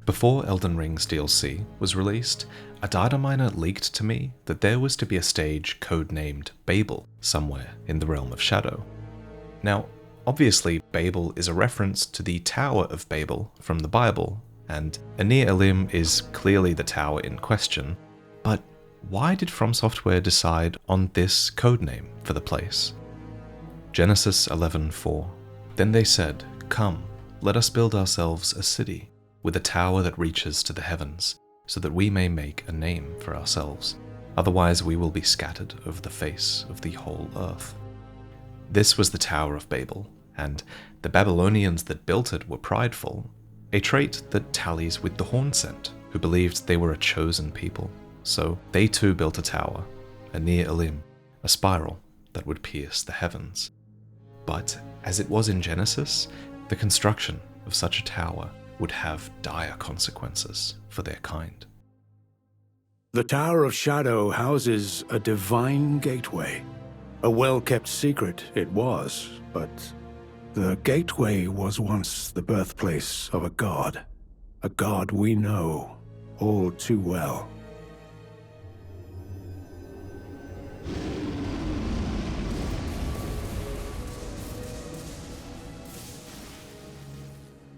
Before Elden Ring's DLC was released, a data miner leaked to me that there was to be a stage codenamed Babel somewhere in the realm of Shadow. Now, obviously Babel is a reference to the Tower of Babel from the Bible, and Anir Elim is clearly the tower in question, but why did From Software decide on this codename for the place? Genesis 11:4. Then they said, "Come, let us build ourselves a city, with a tower that reaches to the heavens, so that we may make a name for ourselves. Otherwise we will be scattered over the face of the whole earth." This was the Tower of Babel, and the Babylonians that built it were prideful, a trait that tallies with the Hornsent, who believed they were a chosen people. So they too built a tower, Anir Elim, a spiral that would pierce the heavens. But as it was in Genesis, the construction of such a tower would have dire consequences for their kind. The Tower of Shadow houses a divine gateway. A well-kept secret it was, but the gateway was once the birthplace of a god we know all too well.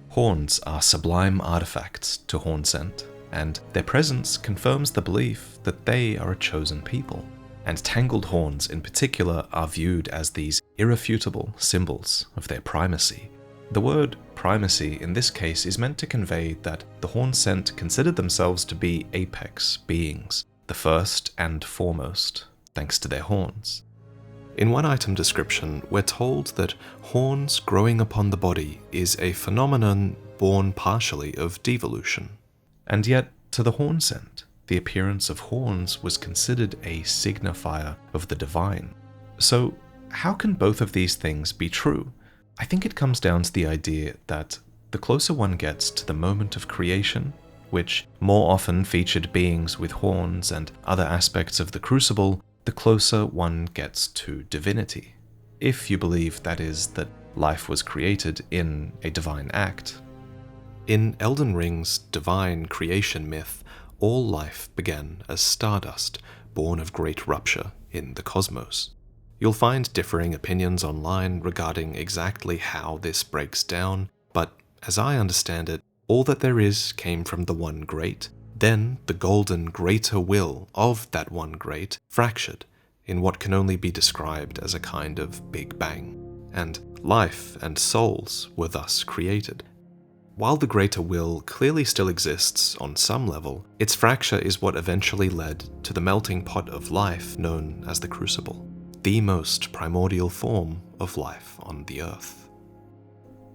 Horns are sublime artifacts to Hornsent, and their presence confirms the belief that they are a chosen people, and tangled horns in particular are viewed as these irrefutable symbols of their primacy. The word primacy in this case is meant to convey that the Hornsent considered themselves to be apex beings, the first and foremost, thanks to their horns. In one item description, we're told that horns growing upon the body is a phenomenon born partially of devolution. And yet, to the Hornsent, the appearance of horns was considered a signifier of the divine. So, how can both of these things be true? I think it comes down to the idea that the closer one gets to the moment of creation, which more often featured beings with horns and other aspects of the Crucible, the closer one gets to divinity. If you believe, that is, that life was created in a divine act. In Elden Ring's divine creation myth, all life began as stardust, born of great rupture in the cosmos. You'll find differing opinions online regarding exactly how this breaks down, but as I understand it, all that there is came from the one great. Then the golden greater will of that one great fractured in what can only be described as a kind of Big Bang, and life and souls were thus created. While the greater will clearly still exists on some level, its fracture is what eventually led to the melting pot of life known as the Crucible, the most primordial form of life on the earth.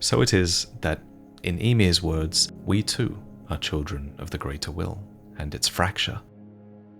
So it is that, in Ymir's words, we too are children of the greater will and its fracture.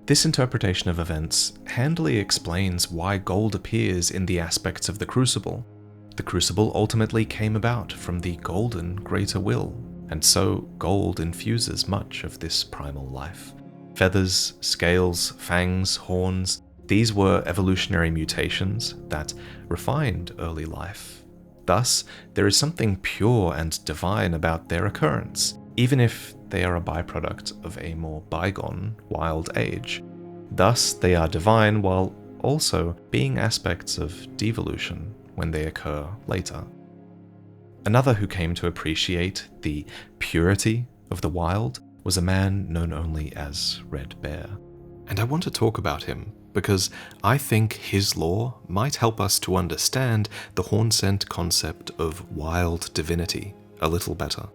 This interpretation of events handily explains why gold appears in the aspects of the Crucible. The Crucible ultimately came about from the golden greater will, and so gold infuses much of this primal life. Feathers, scales, fangs, horns, these were evolutionary mutations that refined early life. Thus, there is something pure and divine about their occurrence, even if they are a byproduct of a more bygone, wild age. Thus, they are divine while also being aspects of devolution when they occur later. Another who came to appreciate the purity of the wild was a man known only as Red Bear. And I want to talk about him because I think his lore might help us to understand the Hornsent concept of wild divinity a little better.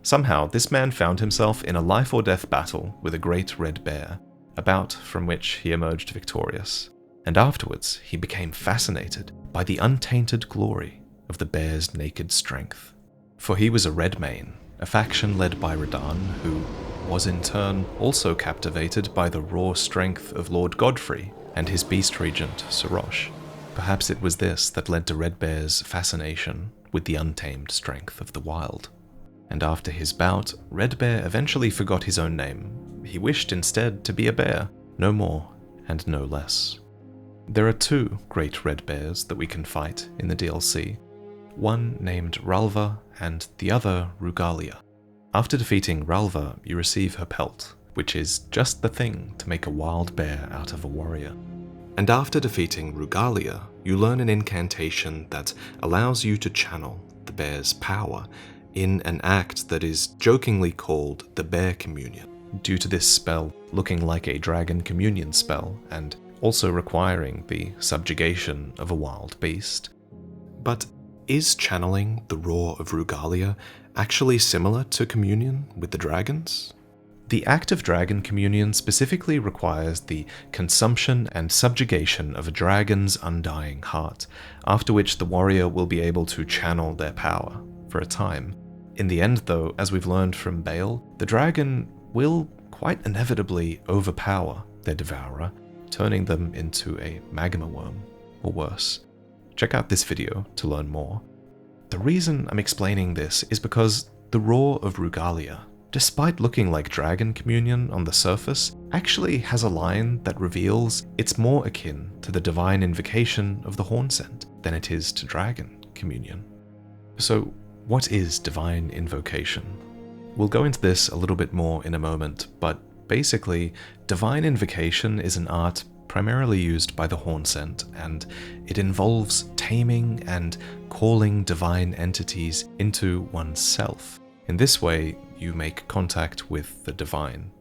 Somehow, this man found himself in a life-or-death battle with a great red bear, a bout from which he emerged victorious, and afterwards he became fascinated by the untainted glory of the bear's naked strength. For he was a Redmane, a faction led by Radahn, who was in turn also captivated by the raw strength of Lord Godfrey and his beast regent, Sarosh. Perhaps it was this that led to Red Bear's fascination with the untamed strength of the wild. And after his bout, Red Bear eventually forgot his own name. He wished instead to be a bear, no more and no less. There are two great red bears that we can fight in the DLC, one named Ralva and the other Rugalia. After defeating Ralva, you receive her pelt, which is just the thing to make a wild bear out of a warrior. And after defeating Rugalia, you learn an incantation that allows you to channel the bear's power in an act that is jokingly called the Bear Communion, due to this spell looking like a dragon communion spell and also requiring the subjugation of a wild beast. But is channeling the roar of Rugalia actually similar to communion with the dragons? The act of dragon communion specifically requires the consumption and subjugation of a dragon's undying heart, after which the warrior will be able to channel their power for a time. In the end, though, as we've learned from Bale, the dragon will quite inevitably overpower their devourer, turning them into a magma worm, or worse. Check out this video to learn more. The reason I'm explaining this is because the roar of Rugalia, despite looking like dragon communion on the surface, actually has a line that reveals it's more akin to the divine invocation of the Hornsent than it is to dragon communion. So, what is divine invocation? We'll go into this a little bit more in a moment, but basically, divine invocation is an art primarily used by the Hornsent, and it involves taming and calling divine entities into oneself. In this way, you make contact with the divine.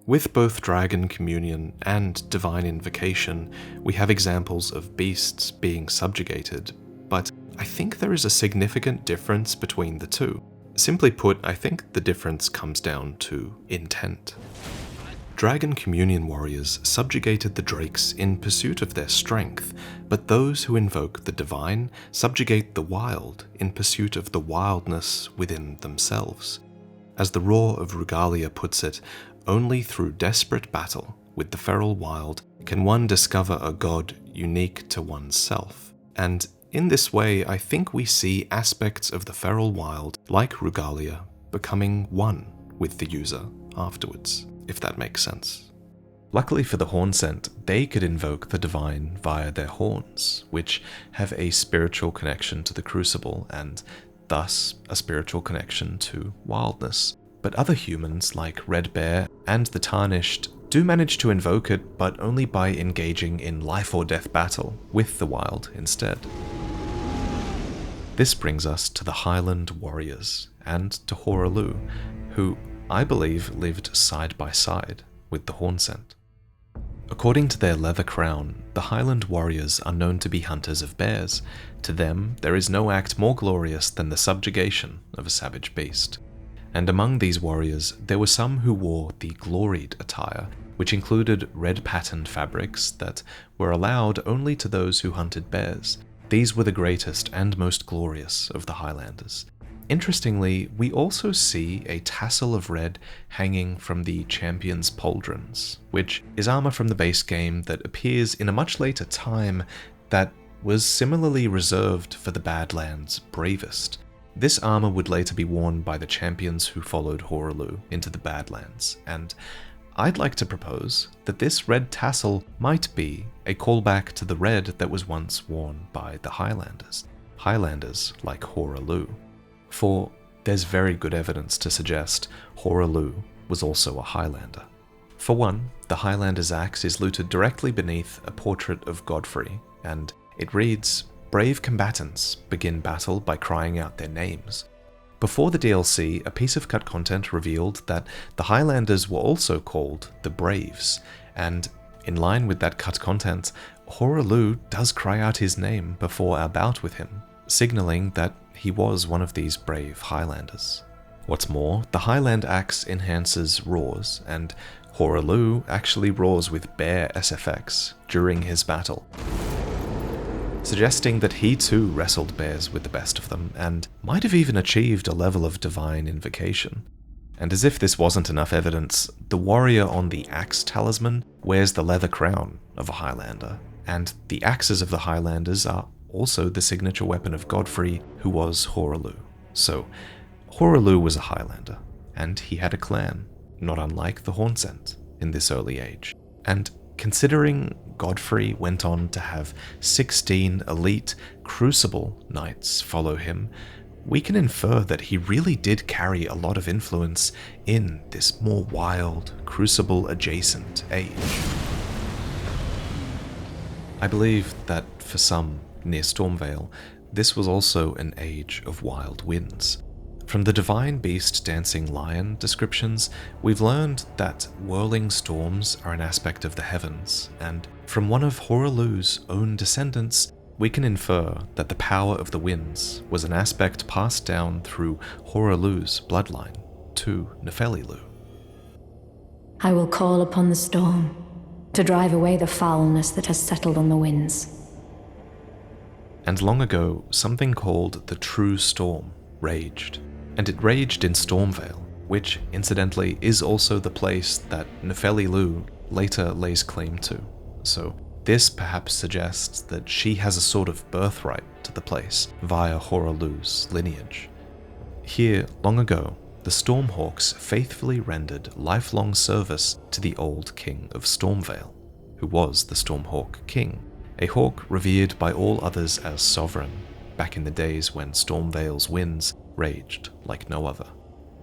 With both dragon communion and divine invocation, we have examples of beasts being subjugated, but I think there is a significant difference between the two. Simply put, I think the difference comes down to intent. Dragon communion warriors subjugated the drakes in pursuit of their strength, but those who invoke the divine subjugate the wild in pursuit of the wildness within themselves. As the roar of Rugalia puts it, only through desperate battle with the feral wild can one discover a god unique to oneself. And in this way, I think we see aspects of the feral wild, like Rugalia, becoming one with the user afterwards, if that makes sense. Luckily for the Hornsent, they could invoke the divine via their horns, which have a spiritual connection to the crucible and thus a spiritual connection to wildness. But other humans, like Red Bear and the Tarnished, do manage to invoke it, but only by engaging in life or death battle with the wild instead. This brings us to the Highland Warriors and to Horaloo, who I believe lived side by side with the Hornsent. According to their leather crown, the Highland Warriors are known to be hunters of bears. To them, there is no act more glorious than the subjugation of a savage beast. And among these warriors, there were some who wore the gloried attire, which included red patterned fabrics that were allowed only to those who hunted bears. These were the greatest and most glorious of the Highlanders. Interestingly, we also see a tassel of red hanging from the champion's pauldrons, which is armor from the base game that appears in a much later time that was similarly reserved for the Badlands' bravest. This armor would later be worn by the champions who followed Horaloo into the Badlands, and I'd like to propose that this red tassel might be a callback to the red that was once worn by the Highlanders like Horaloo. For there's very good evidence to suggest Horaloo was also a Highlander. For one, the Highlander's axe is looted directly beneath a portrait of Godfrey, and it reads, "Brave combatants begin battle by crying out their names." Before the DLC, a piece of cut content revealed that the Highlanders were also called the Braves, and in line with that cut content, Horaloo does cry out his name before our bout with him, signaling that he was one of these brave Highlanders. What's more, the Highland axe enhances roars, and Horaloo actually roars with bear SFX during his battle, suggesting that he too wrestled bears with the best of them, and might have even achieved a level of divine invocation. And as if this wasn't enough evidence, the warrior on the axe talisman wears the leather crown of a Highlander, and the axes of the Highlanders are also the signature weapon of Godfrey, who was Horaloo. So, Horaloo was a Highlander, and he had a clan, not unlike the Hornsent in this early age. And considering Godfrey went on to have 16 elite Crucible knights follow him, we can infer that he really did carry a lot of influence in this more wild, Crucible-adjacent age. I believe that for some near Stormvale, this was also an age of wild winds. From the divine beast dancing lion descriptions, we've learned that whirling storms are an aspect of the heavens, and from one of Horalu's own descendants, we can infer that the power of the winds was an aspect passed down through Horalu's bloodline to Nefelilu. I will call upon the storm to drive away the foulness that has settled on the winds. And long ago, something called the True Storm raged. And it raged in Stormvale, which, incidentally, is also the place that Nefelilu later lays claim to. So this perhaps suggests that she has a sort of birthright to the place via Horalu's lineage. Here, long ago, the Stormhawks faithfully rendered lifelong service to the old king of Stormvale, who was the Stormhawk king, a hawk revered by all others as sovereign, back in the days when Stormvale's winds raged like no other.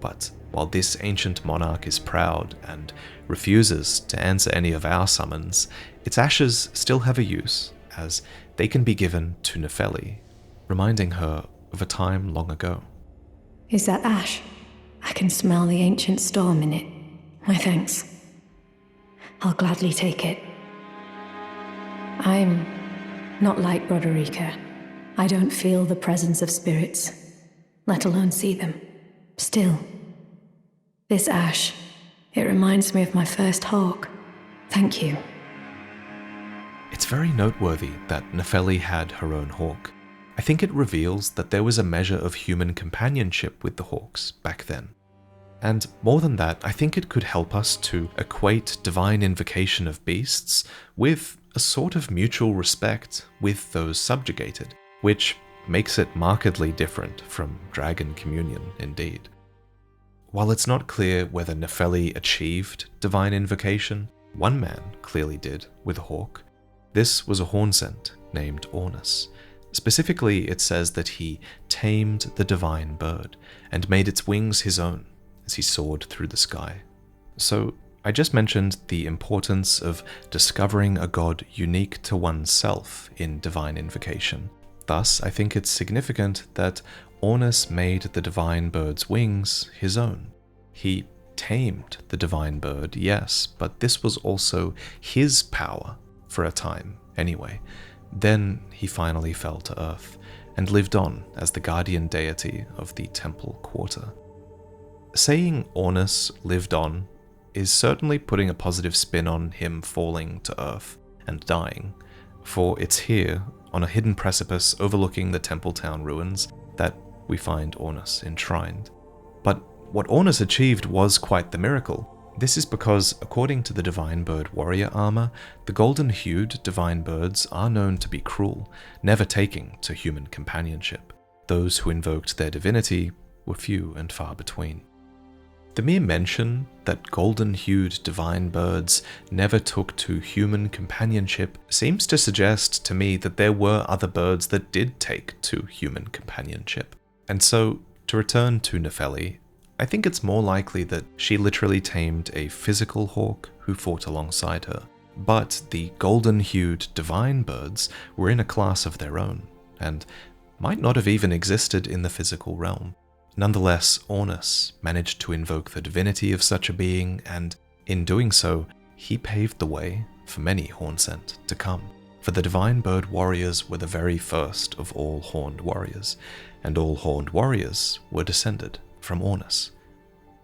But while this ancient monarch is proud and refuses to answer any of our summons, its ashes still have a use, as they can be given to Nefeli, reminding her of a time long ago. Is that ash? I can smell the ancient storm in it. My thanks. I'll gladly take it. I'm not like Broderica. I don't feel the presence of spirits, let alone see them. Still, this ash, it reminds me of my first hawk. Thank you. It's very noteworthy that Nefeli had her own hawk. I think it reveals that there was a measure of human companionship with the hawks back then. And more than that, I think it could help us to equate divine invocation of beasts with a sort of mutual respect with those subjugated, which makes it markedly different from dragon communion indeed. While it's not clear whether Nefeli achieved divine invocation, one man clearly did with a hawk. This was a Hornsent named Ornus. Specifically, it says that he tamed the divine bird and made its wings his own as he soared through the sky. So, I just mentioned the importance of discovering a god unique to oneself in divine invocation. Thus, I think it's significant that Ornus made the divine bird's wings his own. He tamed the divine bird, yes, but this was also his power, for a time anyway. Then he finally fell to earth, and lived on as the guardian deity of the temple quarter. Saying Ornus lived on is certainly putting a positive spin on him falling to earth and dying, for it's here, on a hidden precipice overlooking the temple town ruins, that we find Ornus enshrined. But what Ornus achieved was quite the miracle. This is because, according to the Divine Bird warrior armor, the golden-hued divine birds are known to be cruel, never taking to human companionship. Those who invoked their divinity were few and far between. The mere mention that golden-hued divine birds never took to human companionship seems to suggest to me that there were other birds that did take to human companionship. And so, to return to Nefeli, I think it's more likely that she literally tamed a physical hawk who fought alongside her. But the golden-hued divine birds were in a class of their own, and might not have even existed in the physical realm. Nonetheless, Ornus managed to invoke the divinity of such a being, and in doing so, he paved the way for many Hornsent to come. For the divine bird warriors were the very first of all horned warriors, and all horned warriors were descended from Ornus.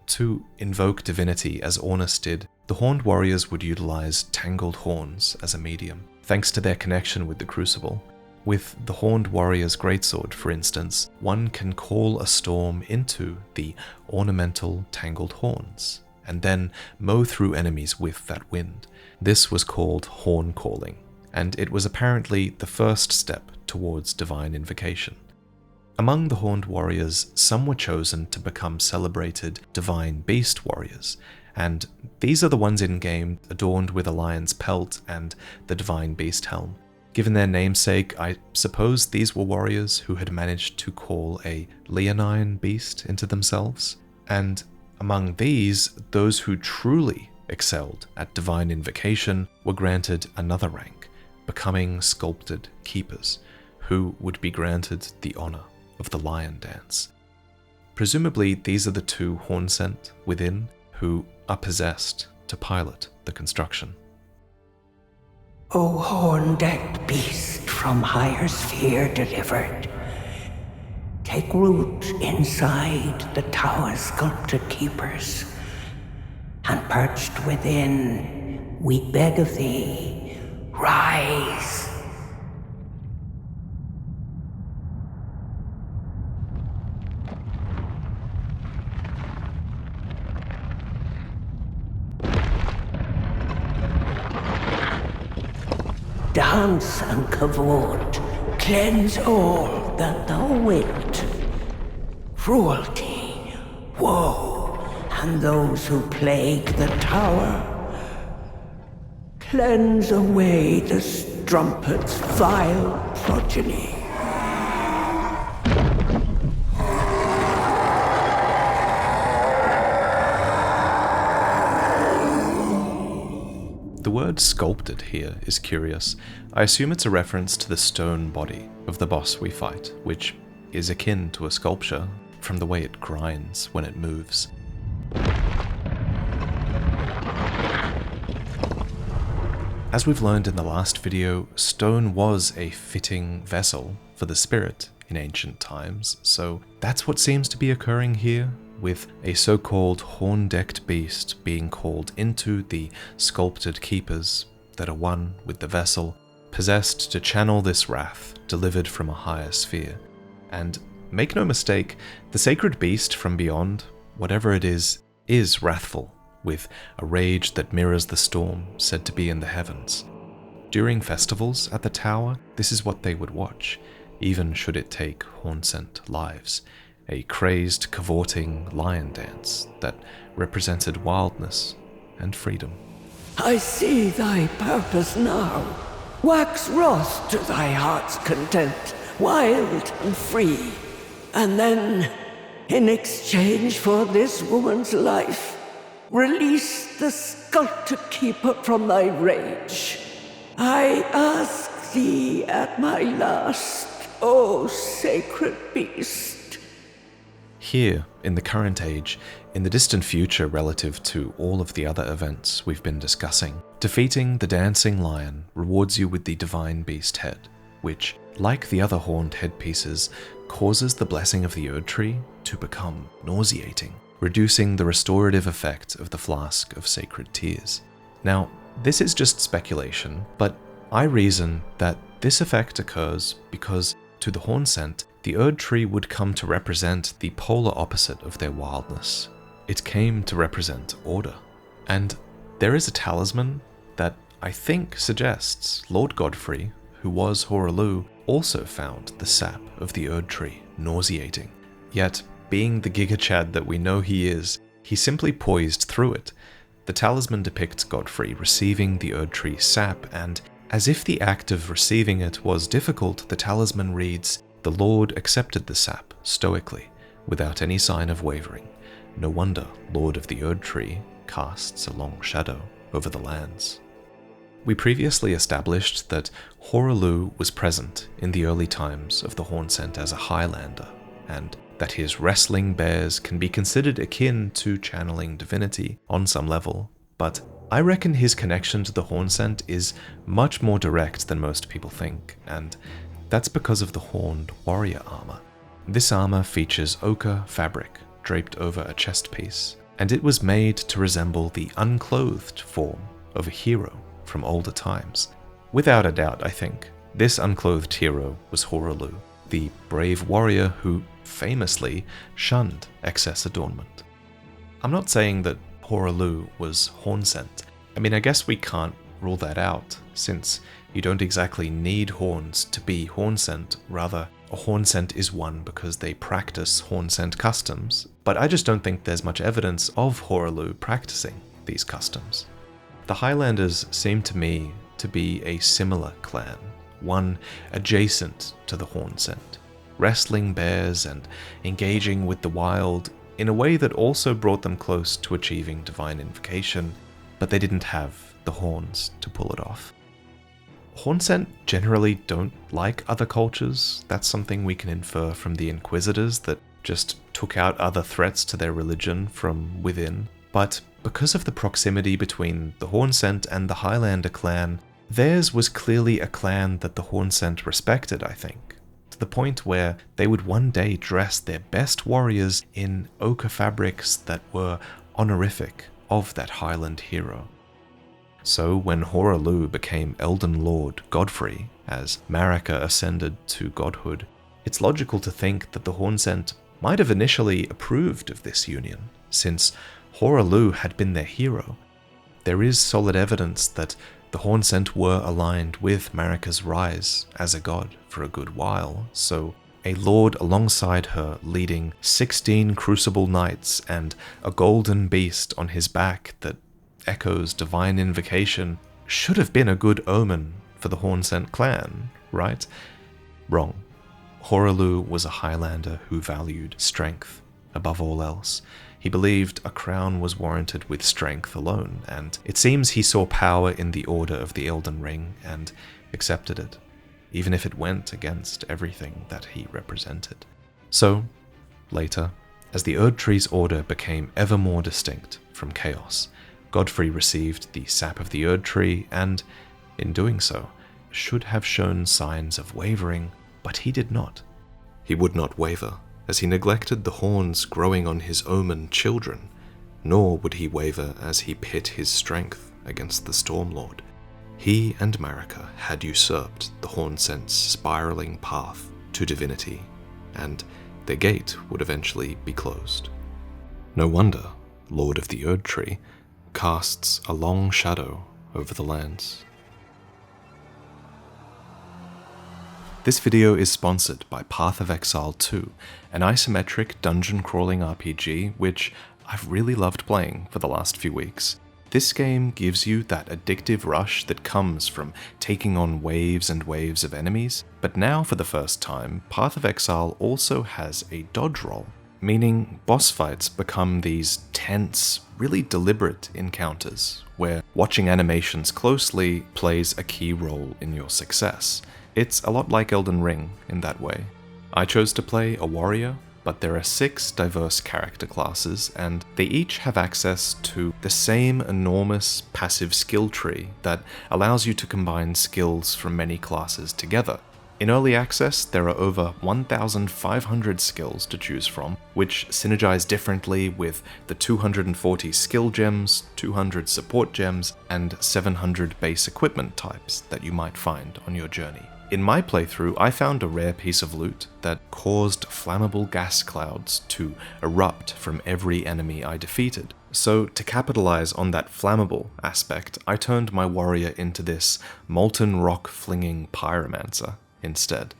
To invoke divinity as Ornus did, the horned warriors would utilize tangled horns as a medium, thanks to their connection with the Crucible. With the Horned Warrior's Greatsword, for instance, one can call a storm into the ornamental tangled horns, and then mow through enemies with that wind. This was called horn calling, and it was apparently the first step towards divine invocation. Among the Horned Warriors, some were chosen to become celebrated divine beast warriors, and these are the ones in-game adorned with a lion's pelt and the divine beast helm. Given their namesake, I suppose these were warriors who had managed to call a leonine beast into themselves. And among these, those who truly excelled at divine invocation were granted another rank, becoming sculpted keepers, who would be granted the honor of the lion dance. Presumably, these are the two Hornsent within who are possessed to pilot the construction. O horn-decked beast from higher sphere delivered, take root inside the tower's sculpted keepers, and perched within, we beg of thee, rise. Dance and kavod, cleanse all that thou wilt. Cruelty, woe, and those who plague the tower. Cleanse away the strumpet's vile progeny. The word sculpted here is curious. I assume it's a reference to the stone body of the boss we fight, which is akin to a sculpture from the way it grinds when it moves. As we've learned in the last video, stone was a fitting vessel for the spirit in ancient times, so that's what seems to be occurring here, with a so-called horn-decked beast being called into the sculpted keepers that are one with the vessel, possessed to channel this wrath delivered from a higher sphere. And make no mistake, the sacred beast from beyond, whatever it is wrathful, with a rage that mirrors the storm said to be in the heavens. During festivals at the tower, this is what they would watch, even should it take Hornsent lives. A crazed, cavorting lion dance that represented wildness and freedom. I see thy purpose now. Wax wroth to thy heart's content, wild and free. And then, in exchange for this woman's life, release the sculpted keeper from thy rage. I ask thee at my last, O sacred beast. Here, in the current age, in the distant future relative to all of the other events we've been discussing, defeating the dancing lion rewards you with the divine beast head, which, like the other horned headpieces, causes the blessing of the Erd Tree to become nauseating, reducing the restorative effect of the flask of sacred tears. Now, this is just speculation, but I reason that this effect occurs because, to the Hornsent, the Erd Tree would come to represent the polar opposite of their wildness. It came to represent order. And there is a talisman that I think suggests Lord Godfrey, who was Horaloo, also found the sap of the Erd Tree nauseating. Yet, being the Giga-Chad that we know he is, he simply poised through it. The talisman depicts Godfrey receiving the Erd Tree sap, and as if the act of receiving it was difficult, the talisman reads, "The Lord accepted the sap stoically, without any sign of wavering. No wonder Lord of the Erd Tree casts a long shadow over the lands." We previously established that Horaloo was present in the early times of the Hornsent as a Highlander, and that his wrestling bears can be considered akin to channeling divinity on some level, but I reckon his connection to the Hornsent is much more direct than most people think, and that's because of the horned warrior armor. This armor features ochre fabric draped over a chest piece, and it was made to resemble the unclothed form of a hero from older times. Without a doubt, I think, this unclothed hero was Horaloo, the brave warrior who famously shunned excess adornment. I'm not saying that Horaloo was Hornsent. I mean, I guess we can't rule that out, since you don't exactly need horns to be Hornsent. Rather, a Hornsent is one because they practice Hornsent customs, but I just don't think there's much evidence of Horaloo practicing these customs. The Highlanders seem to me to be a similar clan one adjacent to the Hornsent, wrestling bears and engaging with the wild in a way that also brought them close to achieving divine invocation, but they didn't have the horns to pull it off. Hornsent generally don't like other cultures. That's something we can infer from the Inquisitors that just took out other threats to their religion from within. But because of the proximity between the Hornsent and the Highlander clan, theirs was clearly a clan that the Hornsent respected, I think, to the point where they would one day dress their best warriors in ochre fabrics that were honorific of that Highland hero. So when Horaloo became Elden Lord Godfrey, as Marika ascended to godhood, it's logical to think that the Hornsent might have initially approved of this union, since Horaloo had been their hero. There is solid evidence that the Hornsent were aligned with Marika's rise as a god for a good while, so a lord alongside her leading 16 crucible knights and a golden beast on his back that echoes divine invocation should have been a good omen for the Hornsent clan, right? Wrong. Horaloo was a Highlander who valued strength above all else. He believed a crown was warranted with strength alone, and it seems he saw power in the Order of the Elden Ring and accepted it, even if it went against everything that he represented. So, later, as the Erdtree's order became ever more distinct from chaos, Godfrey received the sap of the Erdtree and, in doing so, should have shown signs of wavering, but he did not. He would not waver, as he neglected the horns growing on his omen children, nor would he waver as he pit his strength against the Stormlord. He and Marika had usurped the Hornsent's spiraling path to divinity, and their gate would eventually be closed. No wonder Lord of the Erdtree casts a long shadow over the lands. This video is sponsored by Path of Exile 2, an isometric dungeon-crawling RPG which I've really loved playing for the last few weeks. This game gives you that addictive rush that comes from taking on waves and waves of enemies, but now for the first time, Path of Exile also has a dodge roll, meaning boss fights become these tense, really deliberate encounters, where watching animations closely plays a key role in your success. It's a lot like Elden Ring in that way. I chose to play a warrior, but there are 6 diverse character classes, and they each have access to the same enormous passive skill tree that allows you to combine skills from many classes together. In early access, there are over 1,500 skills to choose from, which synergize differently with the 240 skill gems, 200 support gems, and 700 base equipment types that you might find on your journey. In my playthrough, I found a rare piece of loot that caused flammable gas clouds to erupt from every enemy I defeated. So, to capitalize on that flammable aspect, I turned my warrior into this molten rock-flinging pyromancer instead.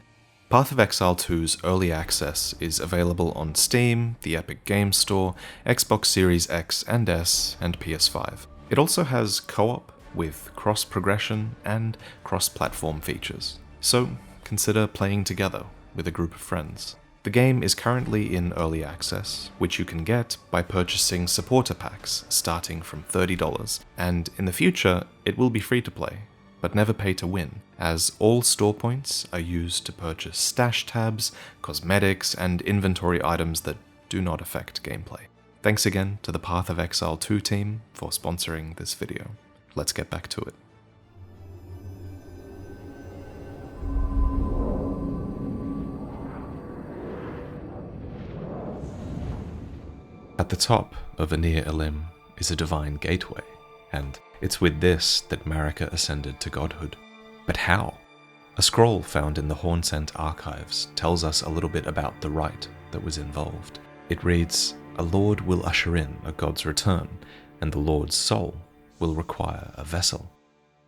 Path of Exile 2's early access is available on Steam, the Epic Games Store, Xbox Series X and S, and PS5. It also has co-op with cross-progression and cross-platform features. So, consider playing together with a group of friends. The game is currently in early access, which you can get by purchasing supporter packs starting from $30, and in the future it will be free to play, but never pay to win, as all store points are used to purchase stash tabs, cosmetics, and inventory items that do not affect gameplay. Thanks again to the Path of Exile 2 team for sponsoring this video. Let's get back to it. At the top of Anir Elim is a divine gateway, and it's with this that Marika ascended to godhood. But how? A scroll found in the Hornsent archives tells us a little bit about the rite that was involved. It reads, "A lord will usher in a god's return, and the lord's soul will require a vessel."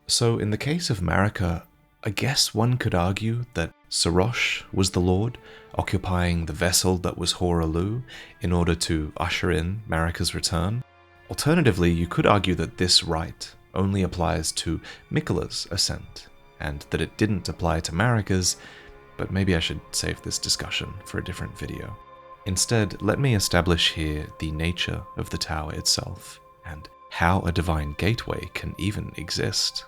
So in the case of Marika, I guess one could argue that Sarosh was the lord, occupying the vessel that was Horaloo in order to usher in Marika's return. Alternatively, you could argue that this rite only applies to Miquella's ascent, and that it didn't apply to Marika's, but maybe I should save this discussion for a different video. Instead, let me establish here the nature of the tower itself, and how a divine gateway can even exist.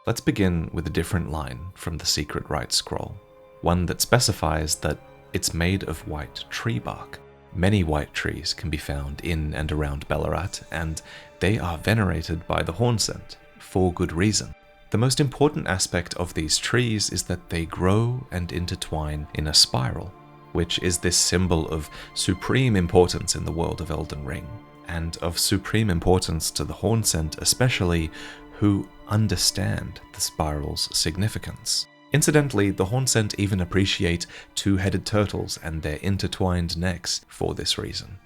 Let's begin with a different line from the Secret Rite scroll, one that specifies that it's made of white tree bark. Many white trees can be found in and around Ballarat, and they are venerated by the Hornsent, for good reason. The most important aspect of these trees is that they grow and intertwine in a spiral, which is this symbol of supreme importance in the world of Elden Ring, and of supreme importance to the Hornsent especially, who understand the spiral's significance. Incidentally, the Hornsent even appreciate two-headed turtles and their intertwined necks for this reason.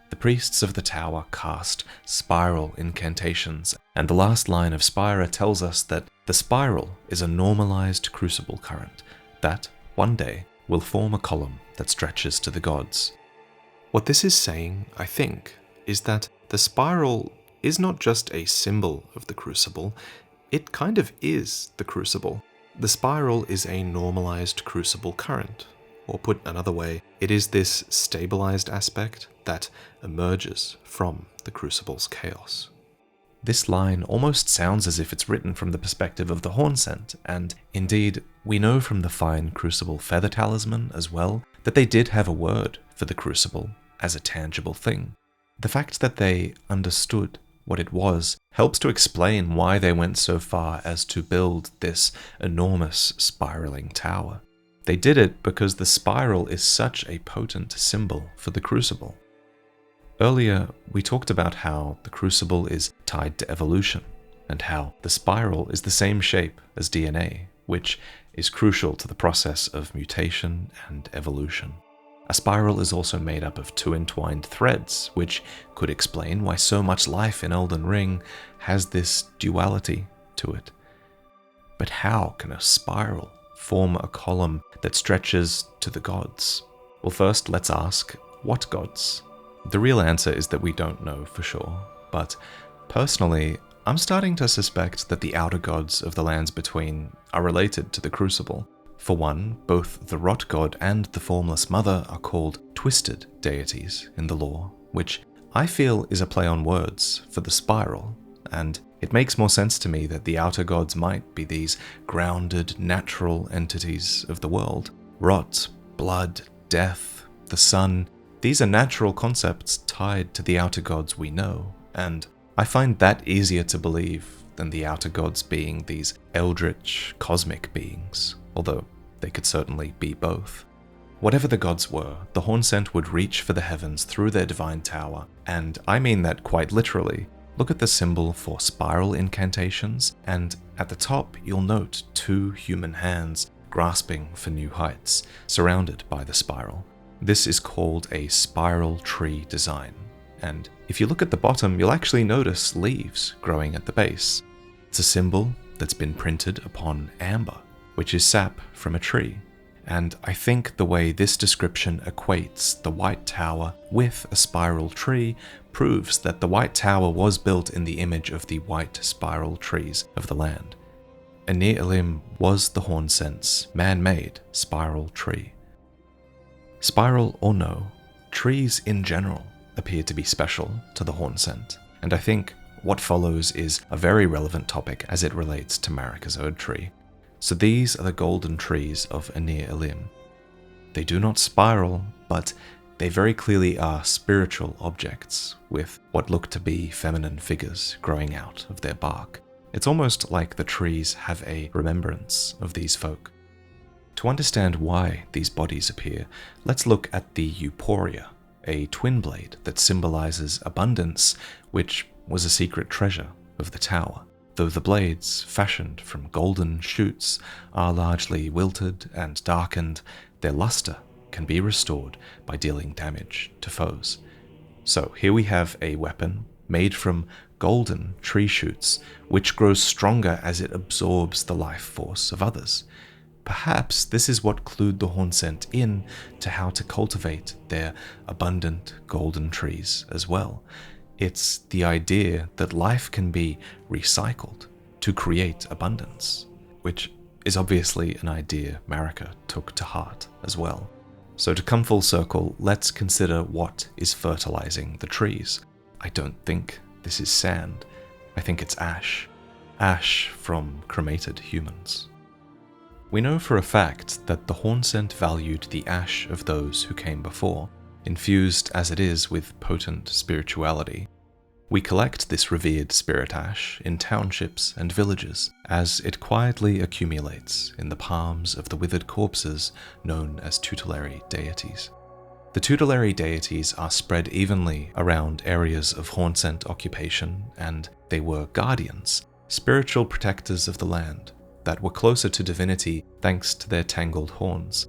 The priests of the tower cast spiral incantations, and the last line of Spira tells us that the spiral is a normalized crucible current that, one day, will form a column that stretches to the gods. What this is saying, I think, is that the spiral is not just a symbol of the crucible, it kind of is the crucible. The spiral is a normalized crucible current, or put another way, it is this stabilized aspect that emerges from the crucible's chaos. This line almost sounds as if it's written from the perspective of the Hornsent, and indeed, we know from the fine crucible feather talisman as well that they did have a word for the crucible as a tangible thing. The fact that they understood what it was helps to explain why they went so far as to build this enormous spiraling tower. They did it because the spiral is such a potent symbol for the crucible. Earlier, we talked about how the crucible is tied to evolution, and how the spiral is the same shape as DNA, which is crucial to the process of mutation and evolution. A spiral is also made up of two entwined threads, which could explain why so much life in Elden Ring has this duality to it. But how can a spiral form a column that stretches to the gods? Well, first, let's ask, what gods? The real answer is that we don't know for sure, but personally, I'm starting to suspect that the outer gods of the lands between are related to the Crucible. For one, both the Rot God and the Formless Mother are called twisted deities in the lore, which I feel is a play on words for the spiral, and it makes more sense to me that the outer gods might be these grounded, natural entities of the world. Rot, blood, death, the sun, these are natural concepts tied to the outer gods we know, and I find that easier to believe than the outer gods being these eldritch, cosmic beings, although they could certainly be both. Whatever the gods were, the Hornsent would reach for the heavens through their divine tower, and I mean that quite literally. Look at the symbol for spiral incantations, and at the top you'll note two human hands grasping for new heights, surrounded by the spiral. This is called a spiral tree design, and if you look at the bottom, you'll actually notice leaves growing at the base. It's a symbol that's been printed upon amber, which is sap from a tree. And I think the way this description equates the White Tower with a spiral tree proves that the White Tower was built in the image of the white spiral trees of the land. Anir Ilim was the Hornsent's man-made spiral tree. Spiral or no, trees in general appear to be special to the Hornsent, and I think what follows is a very relevant topic as it relates to Marika's Ode tree. So these are the golden trees of Anir Ilim. They do not spiral, but they very clearly are spiritual objects, with what look to be feminine figures growing out of their bark. It's almost like the trees have a remembrance of these folk. To understand why these bodies appear, let's look at the Euporia, a twin blade that symbolizes abundance, which was a secret treasure of the tower. Though the blades, fashioned from golden shoots, are largely wilted and darkened, their luster can be restored by dealing damage to foes. So here we have a weapon made from golden tree shoots, which grows stronger as it absorbs the life force of others. Perhaps this is what clued the Hornsent in to how to cultivate their abundant golden trees as well. It's the idea that life can be recycled to create abundance, which is obviously an idea Marika took to heart as well. So to come full circle, let's consider what is fertilizing the trees. I don't think this is sand. I think it's ash. Ash from cremated humans. We know for a fact that the Hornsent valued the ash of those who came before, infused as it is with potent spirituality. We collect this revered spirit ash in townships and villages as it quietly accumulates in the palms of the withered corpses known as tutelary deities. The tutelary deities are spread evenly around areas of Hornsent occupation, and they were guardians, spiritual protectors of the land, that were closer to divinity thanks to their tangled horns.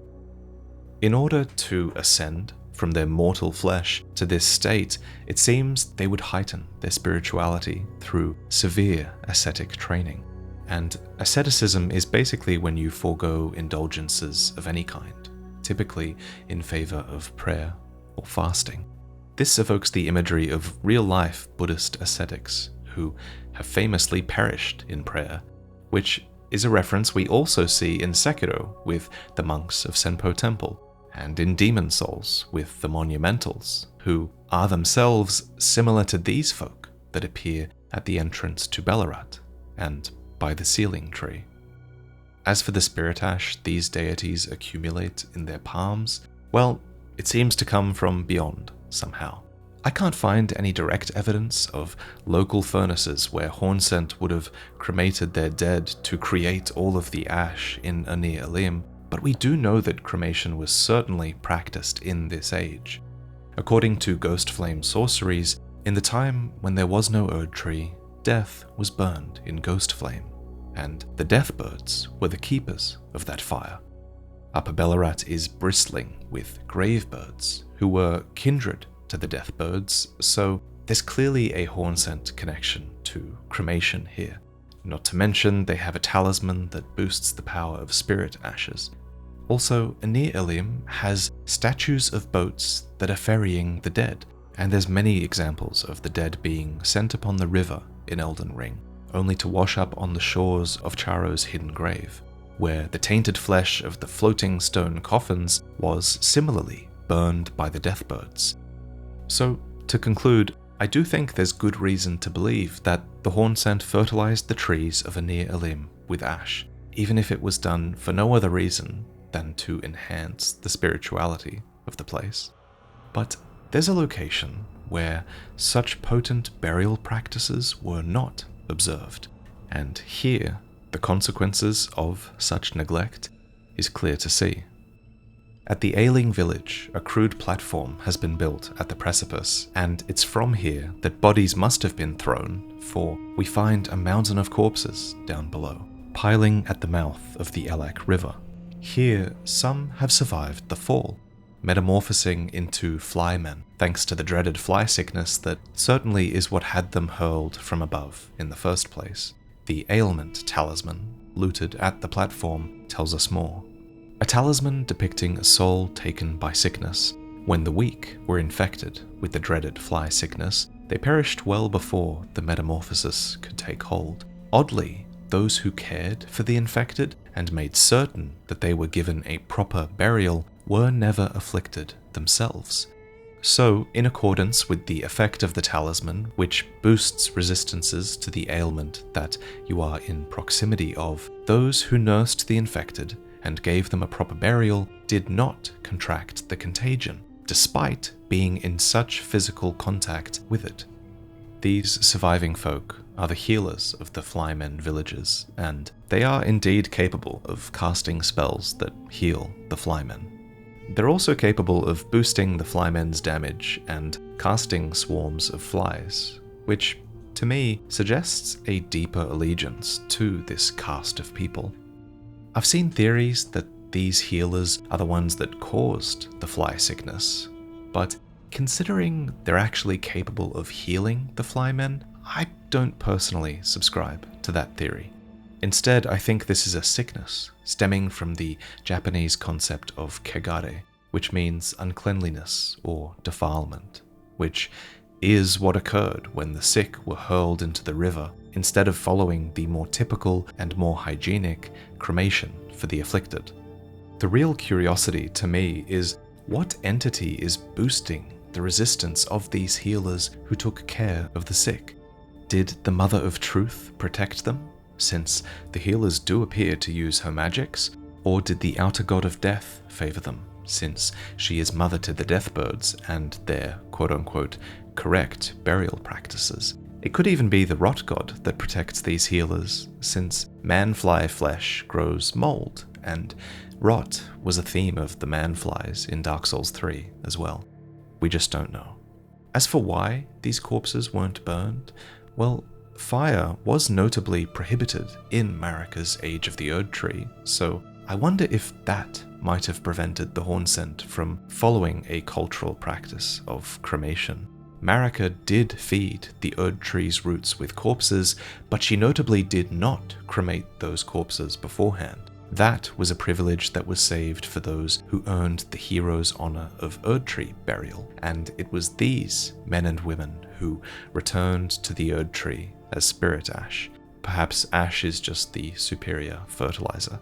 In order to ascend from their mortal flesh to this state, it seems they would heighten their spirituality through severe ascetic training. And asceticism is basically when you forego indulgences of any kind, typically in favor of prayer or fasting. This evokes the imagery of real-life Buddhist ascetics who have famously perished in prayer, which is a reference we also see in Sekiro with the monks of Senpo Temple, and in Demon Souls with the Monumentals, who are themselves similar to these folk that appear at the entrance to Ballarat and by the Sealing Tree. As for the spirit ash these deities accumulate in their palms, well, it seems to come from beyond somehow. I can't find any direct evidence of local furnaces where Hornsent would have cremated their dead to create all of the ash in Anir Elim, but we do know that cremation was certainly practiced in this age. According to ghost flame sorceries, in the time when there was no Erd tree, death was burned in ghost flame, and the death birds were the keepers of that fire. Upper Ballarat is bristling with grave birds, who were kindred to the death birds, so there's clearly a Hornsent connection to cremation here. Not to mention they have a talisman that boosts the power of spirit ashes. Also, Anir Elim has statues of boats that are ferrying the dead, and there's many examples of the dead being sent upon the river in Elden Ring, only to wash up on the shores of Charo's hidden grave, where the tainted flesh of the floating stone coffins was similarly burned by the deathbirds. So, to conclude, I do think there's good reason to believe that the Hornsent fertilized the trees of Anir Elim with ash, even if it was done for no other reason than to enhance the spirituality of the place. But there's a location where such potent burial practices were not observed, and here the consequences of such neglect is clear to see. At the Ailing village, a crude platform has been built at the precipice, and it's from here that bodies must have been thrown, for we find a mountain of corpses down below, piling at the mouth of the Elak River. Here, some have survived the fall, metamorphosing into flymen, thanks to the dreaded fly sickness that certainly is what had them hurled from above in the first place. The ailment talisman, looted at the platform, tells us more. A talisman depicting a soul taken by sickness. When the weak were infected with the dreaded fly sickness, they perished well before the metamorphosis could take hold. Oddly, those who cared for the infected and made certain that they were given a proper burial were never afflicted themselves. So, in accordance with the effect of the talisman, which boosts resistances to the ailment that you are in proximity of, those who nursed the infected and gave them a proper burial did not contract the contagion, despite being in such physical contact with it. These surviving folk are the healers of the flymen villages, and they are indeed capable of casting spells that heal the flymen. They're also capable of boosting the flymen's damage and casting swarms of flies, which, to me, suggests a deeper allegiance to this caste of people. I've seen theories that these healers are the ones that caused the fly sickness, but considering they're actually capable of healing the flymen, I don't personally subscribe to that theory. Instead, I think this is a sickness stemming from the Japanese concept of kegare, which means uncleanliness or defilement, which is what occurred when the sick were hurled into the river instead of following the more typical and more hygienic cremation for the afflicted. The real curiosity to me is what entity is boosting the resistance of these healers who took care of the sick? Did the Mother of Truth protect them, since the healers do appear to use her magics? Or did the outer god of death favor them, since she is mother to the deathbirds and their quote-unquote correct burial practices? It could even be the rot god that protects these healers, since man-fly flesh grows mold, and rot was a theme of the man-flies in Dark Souls 3 as well. We just don't know. As for why these corpses weren't burned, well, fire was notably prohibited in Marika's Age of the Erd Tree, so I wonder if that might have prevented the Hornsent from following a cultural practice of cremation. Marika did feed the Erd Tree's roots with corpses, but she notably did not cremate those corpses beforehand. That was a privilege that was saved for those who earned the hero's honor of Erd Tree burial, and it was these men and women who returned to the Erd Tree as spirit ash. Perhaps ash is just the superior fertilizer.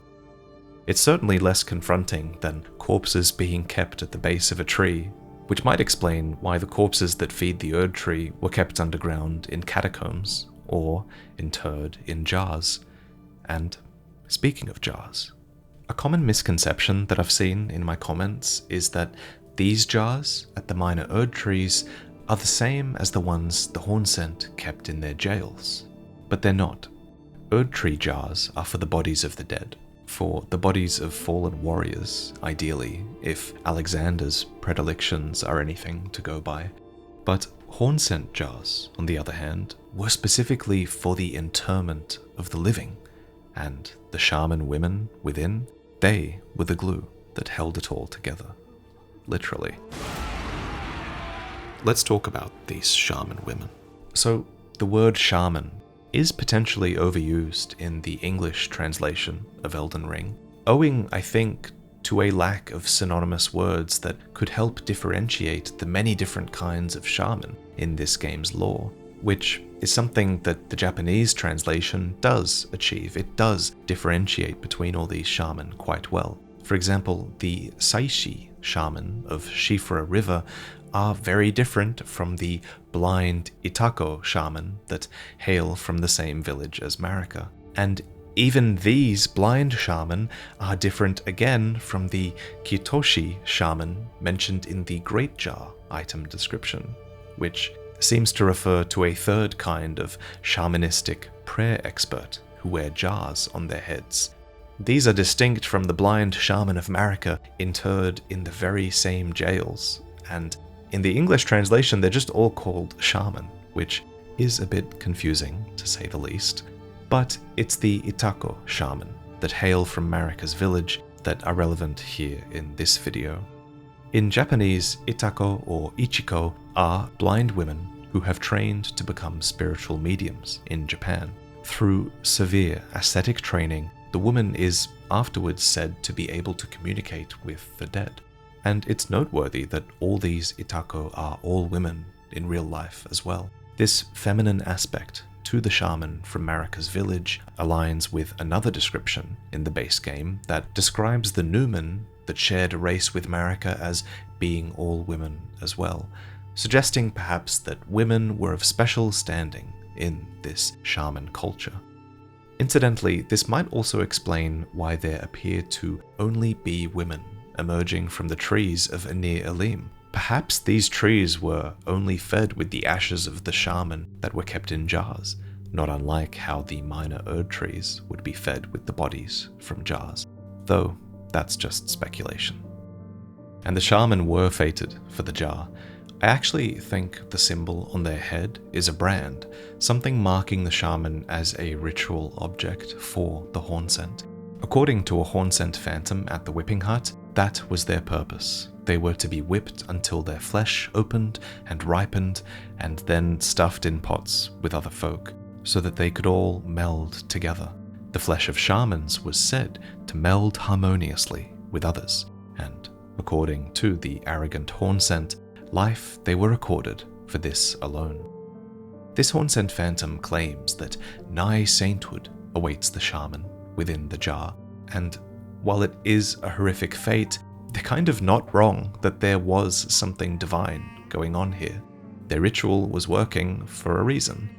It's certainly less confronting than corpses being kept at the base of a tree, which might explain why the corpses that feed the Erd Tree were kept underground in catacombs or interred in jars. And speaking of jars, a common misconception that I've seen in my comments is that these jars at the minor Erd Trees are the same as the ones the Hornsent kept in their jails. But they're not. Erd Tree jars are for the bodies of the dead, for the bodies of fallen warriors, ideally, if Alexander's predilections are anything to go by. But Hornsent jars, on the other hand, were specifically for the interment of the living, and the shaman women within, they were the glue that held it all together. Literally. Let's talk about these shaman women. So, the word shaman is potentially overused in the English translation of Elden Ring, owing, I think, to a lack of synonymous words that could help differentiate the many different kinds of shaman in this game's lore, which is something that the Japanese translation does achieve. It does differentiate between all these shaman quite well. For example, the Saishi shaman of Shifra River are very different from the blind Itako shaman that hail from the same village as Marika. And even these blind shaman are different again from the Kitoshi shaman mentioned in the Great Jar item description, which seems to refer to a third kind of shamanistic prayer expert who wear jars on their heads. These are distinct from the blind shaman of Marika interred in the very same jails, and in the English translation they're just all called shaman, which is a bit confusing to say the least. But it's the Itako shaman that hail from Marika's village that are relevant here in this video. In Japanese, Itako or Ichiko are blind women who have trained to become spiritual mediums in Japan. Through severe ascetic training, the woman is afterwards said to be able to communicate with the dead. And it's noteworthy that all these Itako are all women in real life as well. This feminine aspect to the shaman from Marika's village aligns with another description in the base game that describes the Newman that shared a race with Marika as being all women as well, suggesting perhaps that women were of special standing in this shaman culture. Incidentally, this might also explain why there appear to only be women emerging from the trees of Anir Elim. Perhaps these trees were only fed with the ashes of the shaman that were kept in jars, not unlike how the minor Erd trees would be fed with the bodies from jars. Though, that's just speculation. And the shaman were fated for the jar. I actually think the symbol on their head is a brand, something marking the shaman as a ritual object for the Hornsent. According to a Hornsent phantom at the whipping hut, that was their purpose. They were to be whipped until their flesh opened and ripened, and then stuffed in pots with other folk, so that they could all meld together. The flesh of shamans was said to meld harmoniously with others, and according to the arrogant Hornsent, life they were accorded for this alone. This Hornsent phantom claims that nigh sainthood awaits the shaman within the jar, and while it is a horrific fate, they're kind of not wrong that there was something divine going on here. Their ritual was working for a reason.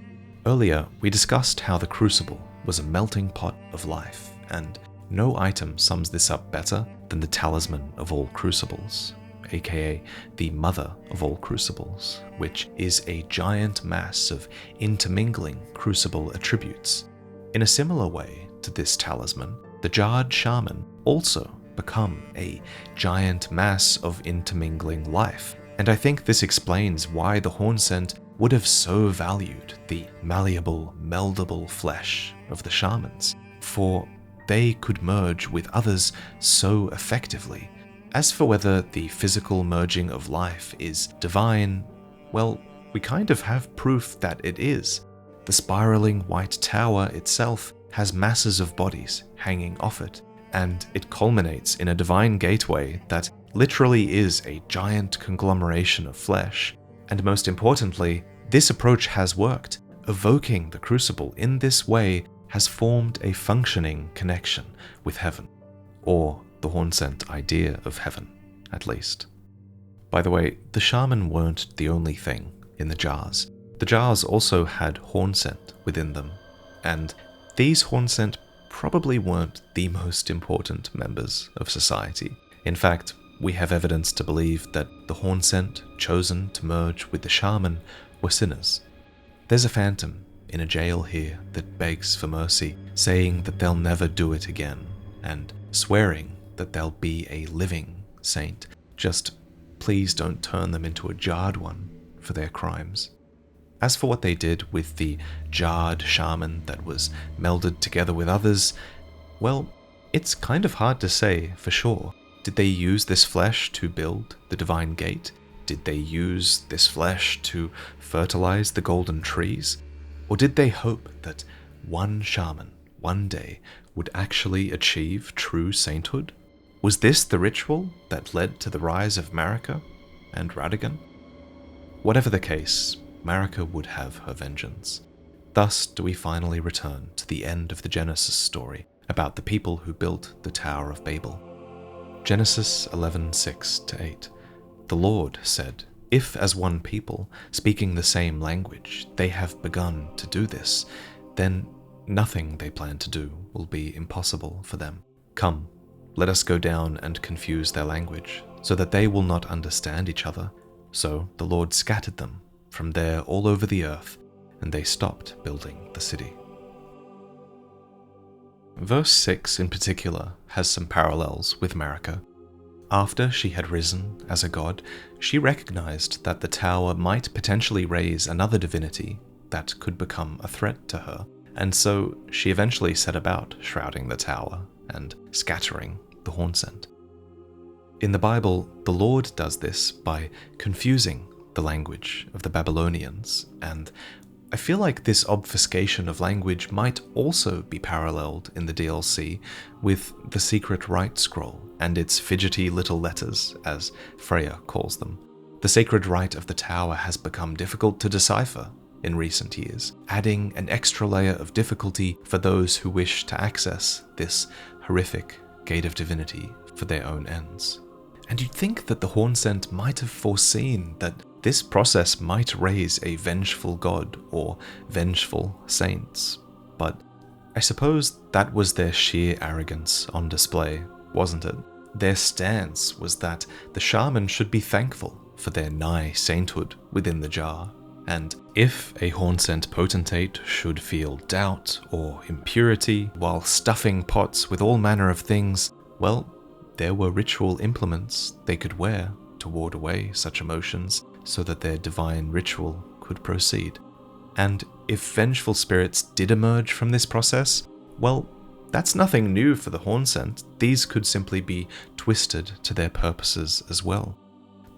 Earlier, we discussed how the crucible was a melting pot of life, and no item sums this up better than the talisman of all crucibles, aka the mother of all crucibles, which is a giant mass of intermingling crucible attributes. In a similar way to this talisman, the jarred shaman also become a giant mass of intermingling life, and I think this explains why the Hornsent would have so valued the malleable, meldable flesh of the shamans, for they could merge with others so effectively. As for whether the physical merging of life is divine, well, we kind of have proof that it is. The spiraling white tower itself has masses of bodies hanging off it, and it culminates in a divine gateway that literally is a giant conglomeration of flesh. And most importantly, this approach has worked. Evoking the crucible in this way has formed a functioning connection with heaven, or the Hornsent idea of heaven, at least. By the way, the shaman weren't the only thing in the jars. The jars also had Hornsent within them, and these Hornsent probably weren't the most important members of society. In fact, we have evidence to believe that the Hornsent chosen to merge with the shaman were sinners. There's a phantom in a jail here that begs for mercy, saying that they'll never do it again, and swearing that they'll be a living saint. Just please don't turn them into a jarred one for their crimes. As for what they did with the jarred shaman that was melded together with others, well, it's kind of hard to say for sure. Did they use this flesh to build the divine gate? Did they use this flesh to fertilize the golden trees? Or did they hope that one shaman, one day, would actually achieve true sainthood? Was this the ritual that led to the rise of Marika and Radagon? Whatever the case, Marika would have her vengeance. Thus do we finally return to the end of the Genesis story about the people who built the Tower of Babel. Genesis 11:6-8. The Lord said, "If as one people, speaking the same language, they have begun to do this, then nothing they plan to do will be impossible for them. Come, let us go down and confuse their language, so that they will not understand each other." So the Lord scattered them from there all over the earth, and they stopped building the city. Verse 6 in particular has some parallels with Marika. After she had risen as a god, she recognized that the tower might potentially raise another divinity that could become a threat to her, and so she eventually set about shrouding the tower and scattering the Hornsent. In the Bible, the Lord does this by confusing the language of the Babylonians, and I feel like this obfuscation of language might also be paralleled in the DLC with the Secret Rite Scroll and its fidgety little letters, as Freya calls them. The Sacred Rite of the Tower has become difficult to decipher in recent years, adding an extra layer of difficulty for those who wish to access this horrific Gate of Divinity for their own ends. And you'd think that the Hornsent might have foreseen that this process might raise a vengeful god or vengeful saints, but I suppose that was their sheer arrogance on display, wasn't it? Their stance was that the shaman should be thankful for their nigh sainthood within the jar, and if a Hornsent potentate should feel doubt or impurity while stuffing pots with all manner of things, well, there were ritual implements they could wear to ward away such emotions so that their divine ritual could proceed. And if vengeful spirits did emerge from this process, well, that's nothing new for the Hornsent. These could simply be twisted to their purposes as well.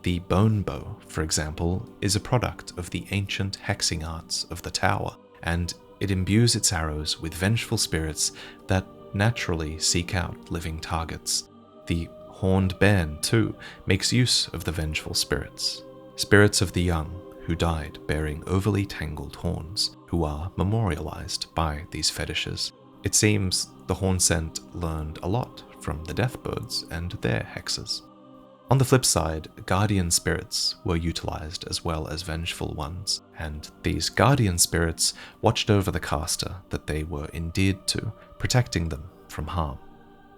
The bone bow, for example, is a product of the ancient hexing arts of the tower, and it imbues its arrows with vengeful spirits that naturally seek out living targets. The horned bairn, too, makes use of the vengeful spirits of the young who died bearing overly tangled horns, who are memorialized by these fetishes. It seems the Hornsent learned a lot from the Deathbirds and their hexes. On the flip side, guardian spirits were utilized as well as vengeful ones, and these guardian spirits watched over the caster that they were endeared to, protecting them from harm.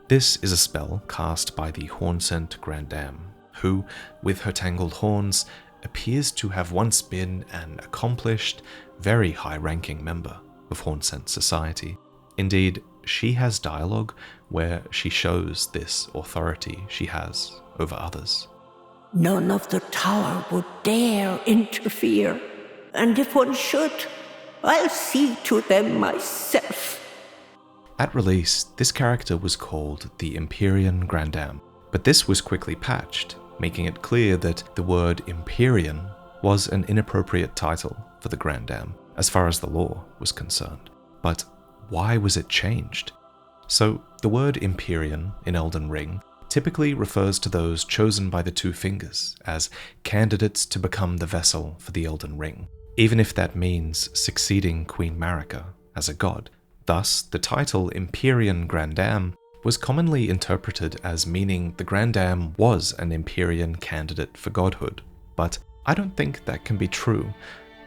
This is a spell cast by the Hornsent Grandam, who, with her tangled horns, appears to have once been an accomplished, very high-ranking member of Hornsent society. Indeed, she has dialogue where she shows this authority she has over others. None of the tower would dare interfere, and if one should, I'll see to them myself. At release, this character was called the Empyrean Grandam, but this was quickly patched, making it clear that the word Empyrean was an inappropriate title for the Grandam, as far as the lore was concerned. But why was it changed? So, the word Empyrean in Elden Ring typically refers to those chosen by the Two Fingers as candidates to become the vessel for the Elden Ring, even if that means succeeding Queen Marika as a god. Thus, the title Empyrean Grandam was commonly interpreted as meaning the Grandam was an Empyrean candidate for godhood, but I don't think that can be true.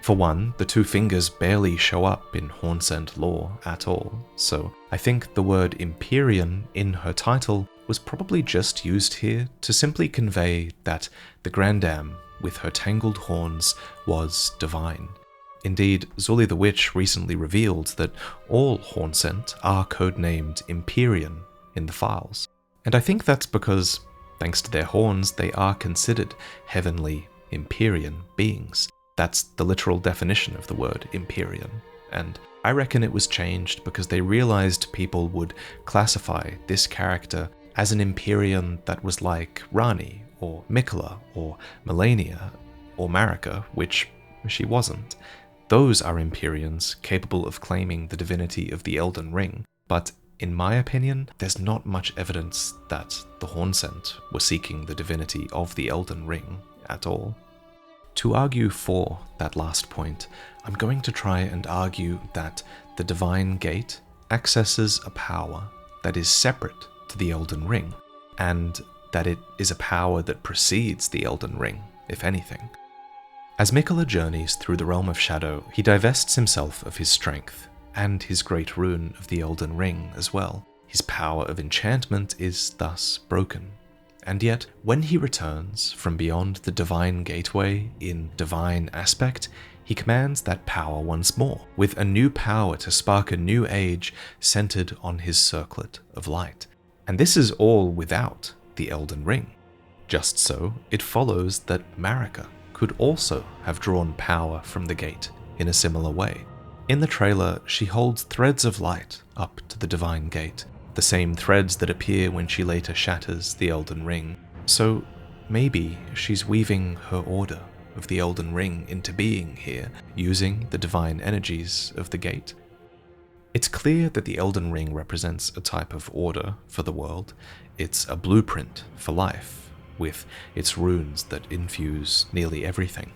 For one, the Two Fingers barely show up in Hornsent lore at all, so I think the word Empyrean in her title was probably just used here to simply convey that the Grandam, with her tangled horns, was divine. Indeed, Zully the Witch recently revealed that all Hornsent are codenamed Empyrean in the files, and I think that's because, thanks to their horns, they are considered heavenly Empyrean beings. That's the literal definition of the word Empyrean, and I reckon it was changed because they realized people would classify this character as an Empyrean that was like Rani, or Mikola, or Melania, or Marika, which she wasn't. Those are Empyreans capable of claiming the divinity of the Elden Ring, but in my opinion, there's not much evidence that the Hornsent were seeking the divinity of the Elden Ring at all. To argue for that last point, I'm going to try and argue that the Divine Gate accesses a power that is separate to the Elden Ring, and that it is a power that precedes the Elden Ring, if anything. As Mikola journeys through the realm of shadow, he divests himself of his strength, and his great rune of the Elden Ring as well. His power of enchantment is thus broken. And yet, when he returns from beyond the Divine Gateway in Divine Aspect, he commands that power once more, with a new power to spark a new age centered on his circlet of light. And this is all without the Elden Ring. Just so, it follows that Marika could also have drawn power from the gate in a similar way. In the trailer, she holds threads of light up to the Divine Gate, the same threads that appear when she later shatters the Elden Ring. So maybe she's weaving her order of the Elden Ring into being here, using the divine energies of the gate. It's clear that the Elden Ring represents a type of order for the world. It's a blueprint for life, with its runes that infuse nearly everything.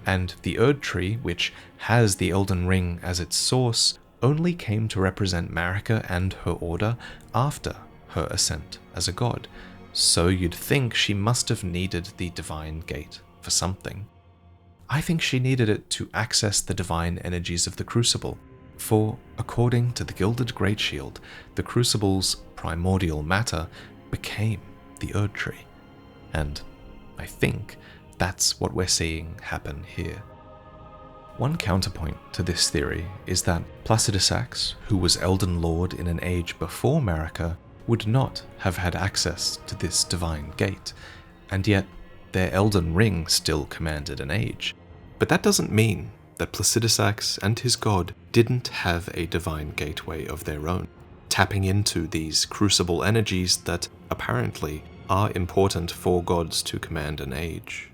And the Erd Tree, which has the Elden Ring as its source, only came to represent Marika and her order after her ascent as a god. So you'd think she must have needed the Divine Gate for something. I think she needed it to access the divine energies of the Crucible, for according to the Gilded Great Shield, the Crucible's primordial matter became the Erd Tree. And I think that's what we're seeing happen here. One counterpoint to this theory is that Placidusax, who was Elden Lord in an age before Marika, would not have had access to this divine gate, and yet their Elden Ring still commanded an age. But that doesn't mean that Placidusax and his god didn't have a divine gateway of their own, tapping into these crucible energies that apparently are important for gods to command an age.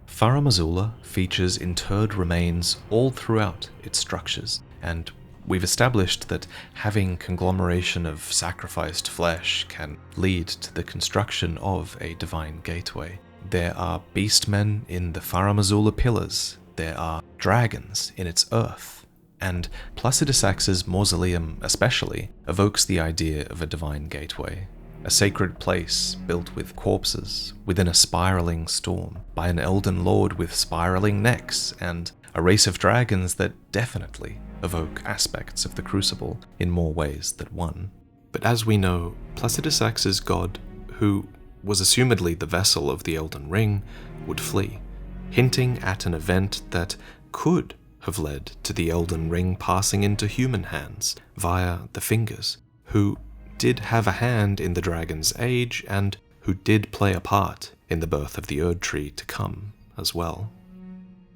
Farum Azula features interred remains all throughout its structures, and we've established that having conglomeration of sacrificed flesh can lead to the construction of a divine gateway. There are beastmen in the Farum Azula pillars, there are dragons in its earth, and Placidusax's mausoleum especially evokes the idea of a divine gateway, a sacred place built with corpses within a spiraling storm by an Elden lord with spiraling necks, and a race of dragons that definitely evoke aspects of the Crucible in more ways than one. But as we know, Placidusax's god, who was assumedly the vessel of the Elden Ring, would flee, hinting at an event that could have led to the Elden Ring passing into human hands via the Fingers, who did have a hand in the dragon's age and who did play a part in the birth of the Erd Tree to come as well.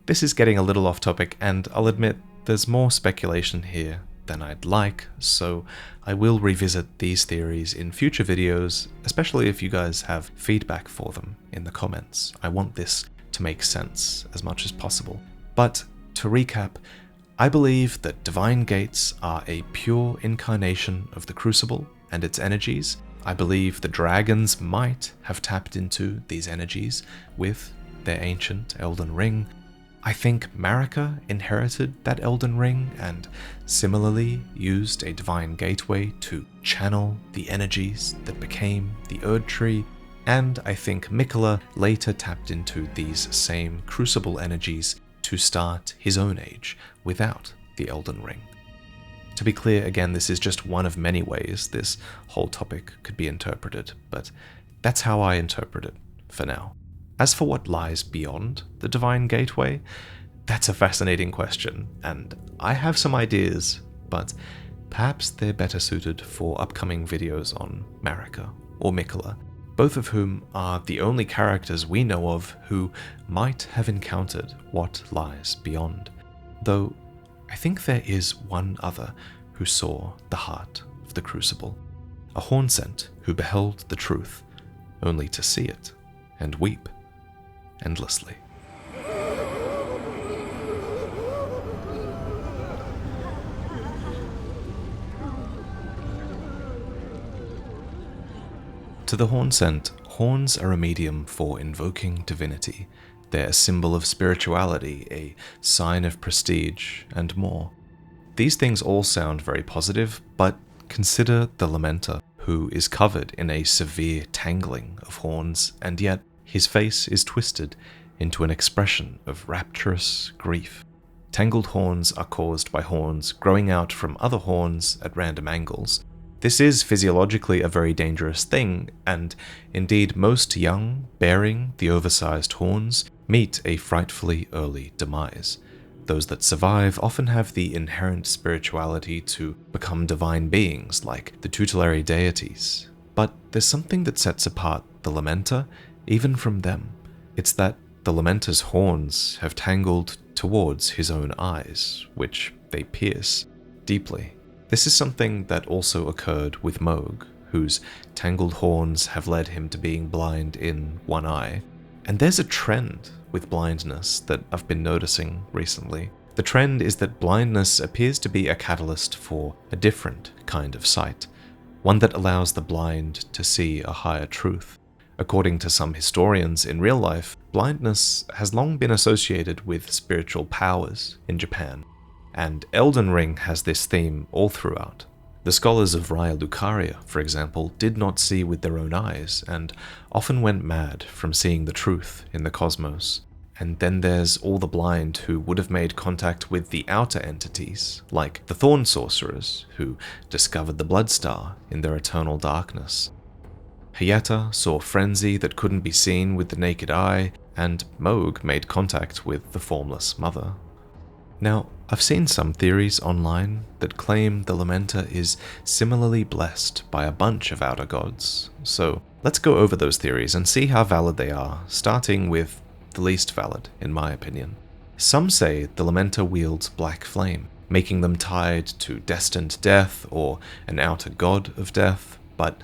This is getting a little off topic, and I'll admit there's more speculation here than I'd like, so I will revisit these theories in future videos, especially if you guys have feedback for them in the comments. I want this to make sense as much as possible. But to recap, I believe that divine gates are a pure incarnation of the Crucible and its energies. I believe the dragons might have tapped into these energies with their ancient Elden Ring. I think Marika inherited that Elden Ring and similarly used a divine gateway to channel the energies that became the Erd Tree, and I think Miquella later tapped into these same Crucible energies to start his own age without the Elden Ring. To be clear, again, this is just one of many ways this whole topic could be interpreted, but that's how I interpret it for now. As for what lies beyond the Divine Gateway, that's a fascinating question, and I have some ideas, but perhaps they're better suited for upcoming videos on Marika or Miquella, both of whom are the only characters we know of who might have encountered what lies beyond. Though I think there is one other who saw the heart of the Crucible, a Hornsent who beheld the truth, only to see it and weep endlessly. To the Hornsent, horns are a medium for invoking divinity. They're a symbol of spirituality, a sign of prestige, and more. These things all sound very positive, but consider the Lamenter, who is covered in a severe tangling of horns, and yet his face is twisted into an expression of rapturous grief. Tangled horns are caused by horns growing out from other horns at random angles. This is physiologically a very dangerous thing, and indeed most young, bearing the oversized horns, meet a frightfully early demise. Those that survive often have the inherent spirituality to become divine beings like the tutelary deities. But there's something that sets apart the Lamenter even from them. It's that the Lamenter's horns have tangled towards his own eyes, which they pierce deeply. This is something that also occurred with Mohg, whose tangled horns have led him to being blind in one eye. And there's a trend with blindness that I've been noticing recently. The trend is that blindness appears to be a catalyst for a different kind of sight, one that allows the blind to see a higher truth. According to some historians in real life, blindness has long been associated with spiritual powers in Japan, and Elden Ring has this theme all throughout. The scholars of Raya Lucaria, for example, did not see with their own eyes, and often went mad from seeing the truth in the cosmos. And then there's all the blind who would have made contact with the outer entities, like the Thorn Sorcerers, who discovered the Blood Star in their eternal darkness. Hayata saw frenzy that couldn't be seen with the naked eye, and Mohg made contact with the Formless Mother. Now, I've seen some theories online that claim the Lamenter is similarly blessed by a bunch of outer gods, so let's go over those theories and see how valid they are, starting with the least valid, in my opinion. Some say the Lamenter wields black flame, making them tied to destined death or an outer god of death, but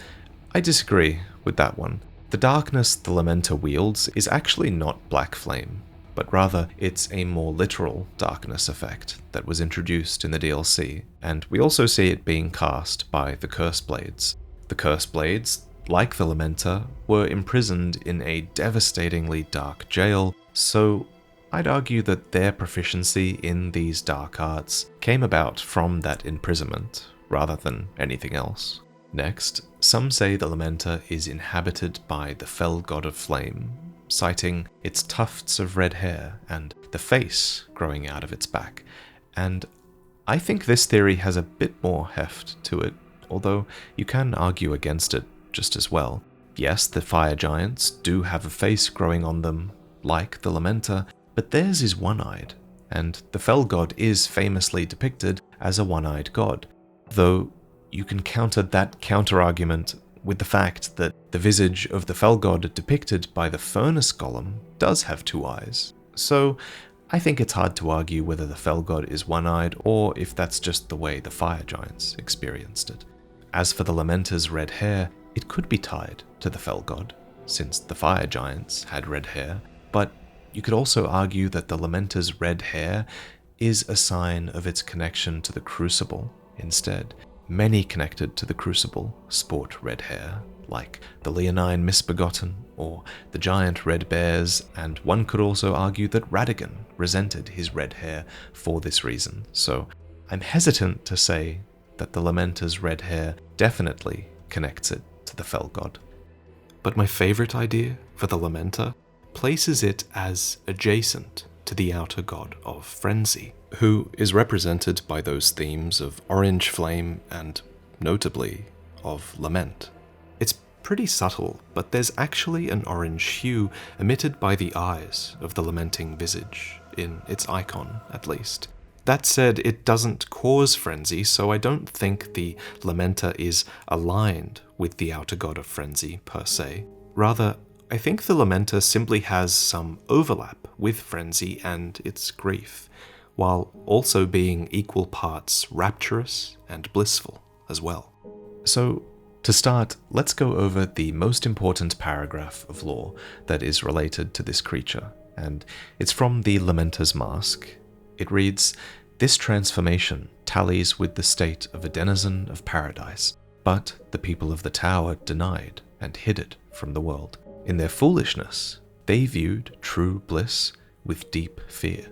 I disagree with that one. The darkness the Lamenter wields is actually not black flame, but rather it's a more literal darkness effect that was introduced in the DLC, and we also see it being cast by the Curse Blades. The Curse Blades, like the Lamenter, were imprisoned in a devastatingly dark jail, so I'd argue that their proficiency in these dark arts came about from that imprisonment, rather than anything else. Next, some say the Lamenter is inhabited by the fell god of flame, citing its tufts of red hair and the face growing out of its back, and I think this theory has a bit more heft to it, although you can argue against it just as well. Yes, the fire giants do have a face growing on them, like the Lamenter, but theirs is one-eyed, and the fell god is famously depicted as a one-eyed god, though you can counter that counter-argument with the fact that the visage of the fell god depicted by the furnace golem does have two eyes. So I think it's hard to argue whether the fell god is one-eyed or if that's just the way the fire giants experienced it. As for the Lamenter's red hair, it could be tied to the fell god, since the fire giants had red hair, but you could also argue that the Lamenter's red hair is a sign of its connection to the Crucible instead. Many connected to the Crucible sport red hair, like the Leonine Misbegotten or the giant red bears, and one could also argue that Radagon resented his red hair for this reason, so I'm hesitant to say that the Lamenter's red hair definitely connects it to the fell god. But my favorite idea for the Lamenter places it as adjacent to the outer god of frenzy, who is represented by those themes of orange flame and, notably, of lament. It's pretty subtle, but there's actually an orange hue emitted by the eyes of the lamenting visage, in its icon at least. That said, it doesn't cause frenzy, so I don't think the Lamenter is aligned with the outer god of frenzy per se. Rather, I think the Lamenter simply has some overlap with frenzy and its grief, while also being equal parts rapturous and blissful as well. So, to start, let's go over the most important paragraph of lore that is related to this creature, and it's from the Lamenter's Mask. It reads, "This transformation tallies with the state of a denizen of paradise, but the people of the tower denied and hid it from the world. In their foolishness, they viewed true bliss with deep fear."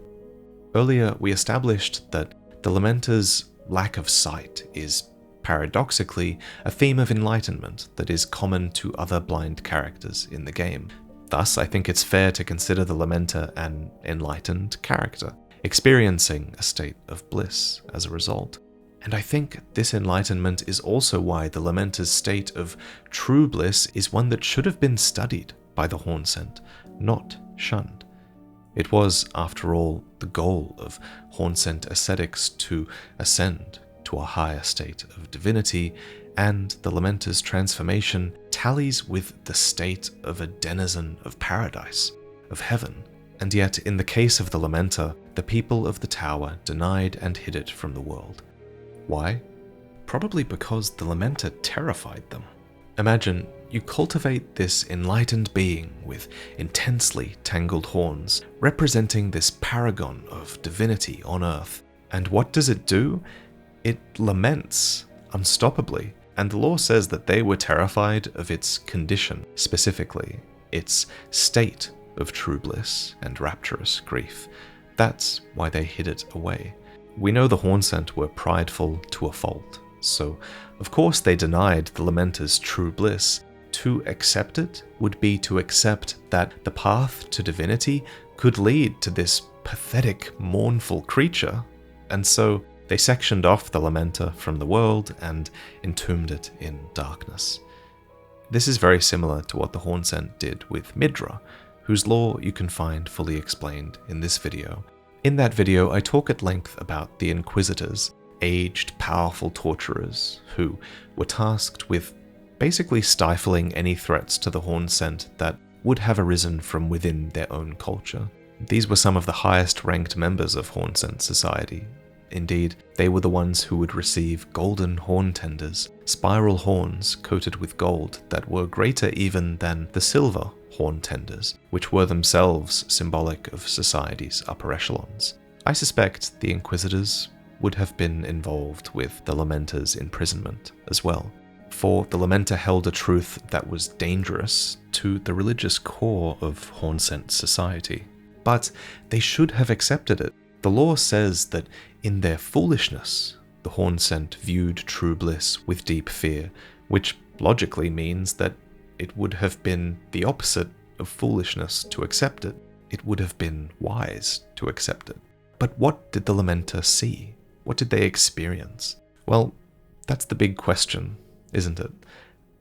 Earlier, we established that the Lamenter's lack of sight is paradoxically a theme of enlightenment that is common to other blind characters in the game. Thus, I think it's fair to consider the Lamenter an enlightened character, experiencing a state of bliss as a result. And I think this enlightenment is also why the Lamenter's state of true bliss is one that should have been studied by the Hornsent, not shunned. It was, after all, the goal of Hornsent ascetics to ascend to a higher state of divinity, and the Lamenter's transformation tallies with the state of a denizen of paradise, of heaven. And yet, in the case of the Lamenter, the people of the tower denied and hid it from the world. Why? Probably because the Lamenter terrified them. Imagine you cultivate this enlightened being with intensely tangled horns, representing this paragon of divinity on earth. And what does it do? It laments unstoppably, and the lore says that they were terrified of its condition, specifically, its state of true bliss and rapturous grief. That's why they hid it away. We know the Hornsent were prideful to a fault, so of course they denied the Lamenter's true bliss. To accept it would be to accept that the path to divinity could lead to this pathetic, mournful creature, and so they sectioned off the Lamenter from the world and entombed it in darkness. This is very similar to what the Hornsent did with Midra, whose lore you can find fully explained in this video. In that video, I talk at length about the Inquisitors, aged, powerful torturers who were tasked with basically stifling any threats to the Hornsent that would have arisen from within their own culture. These were some of the highest ranked members of Hornsent society. Indeed, they were the ones who would receive golden horn tenders, spiral horns coated with gold that were greater even than the silver horn tenders, which were themselves symbolic of society's upper echelons. I suspect the Inquisitors would have been involved with the Lamenter's imprisonment as well, for the Lamenter held a truth that was dangerous to the religious core of Hornsent society. but they should have accepted it. The law says that in their foolishness, the Hornsent viewed true bliss with deep fear, which logically means that it would have been the opposite of foolishness to accept it. It would have been wise to accept it. But what did the Lamenter see? What did they experience? Well, that's the big question, isn't it?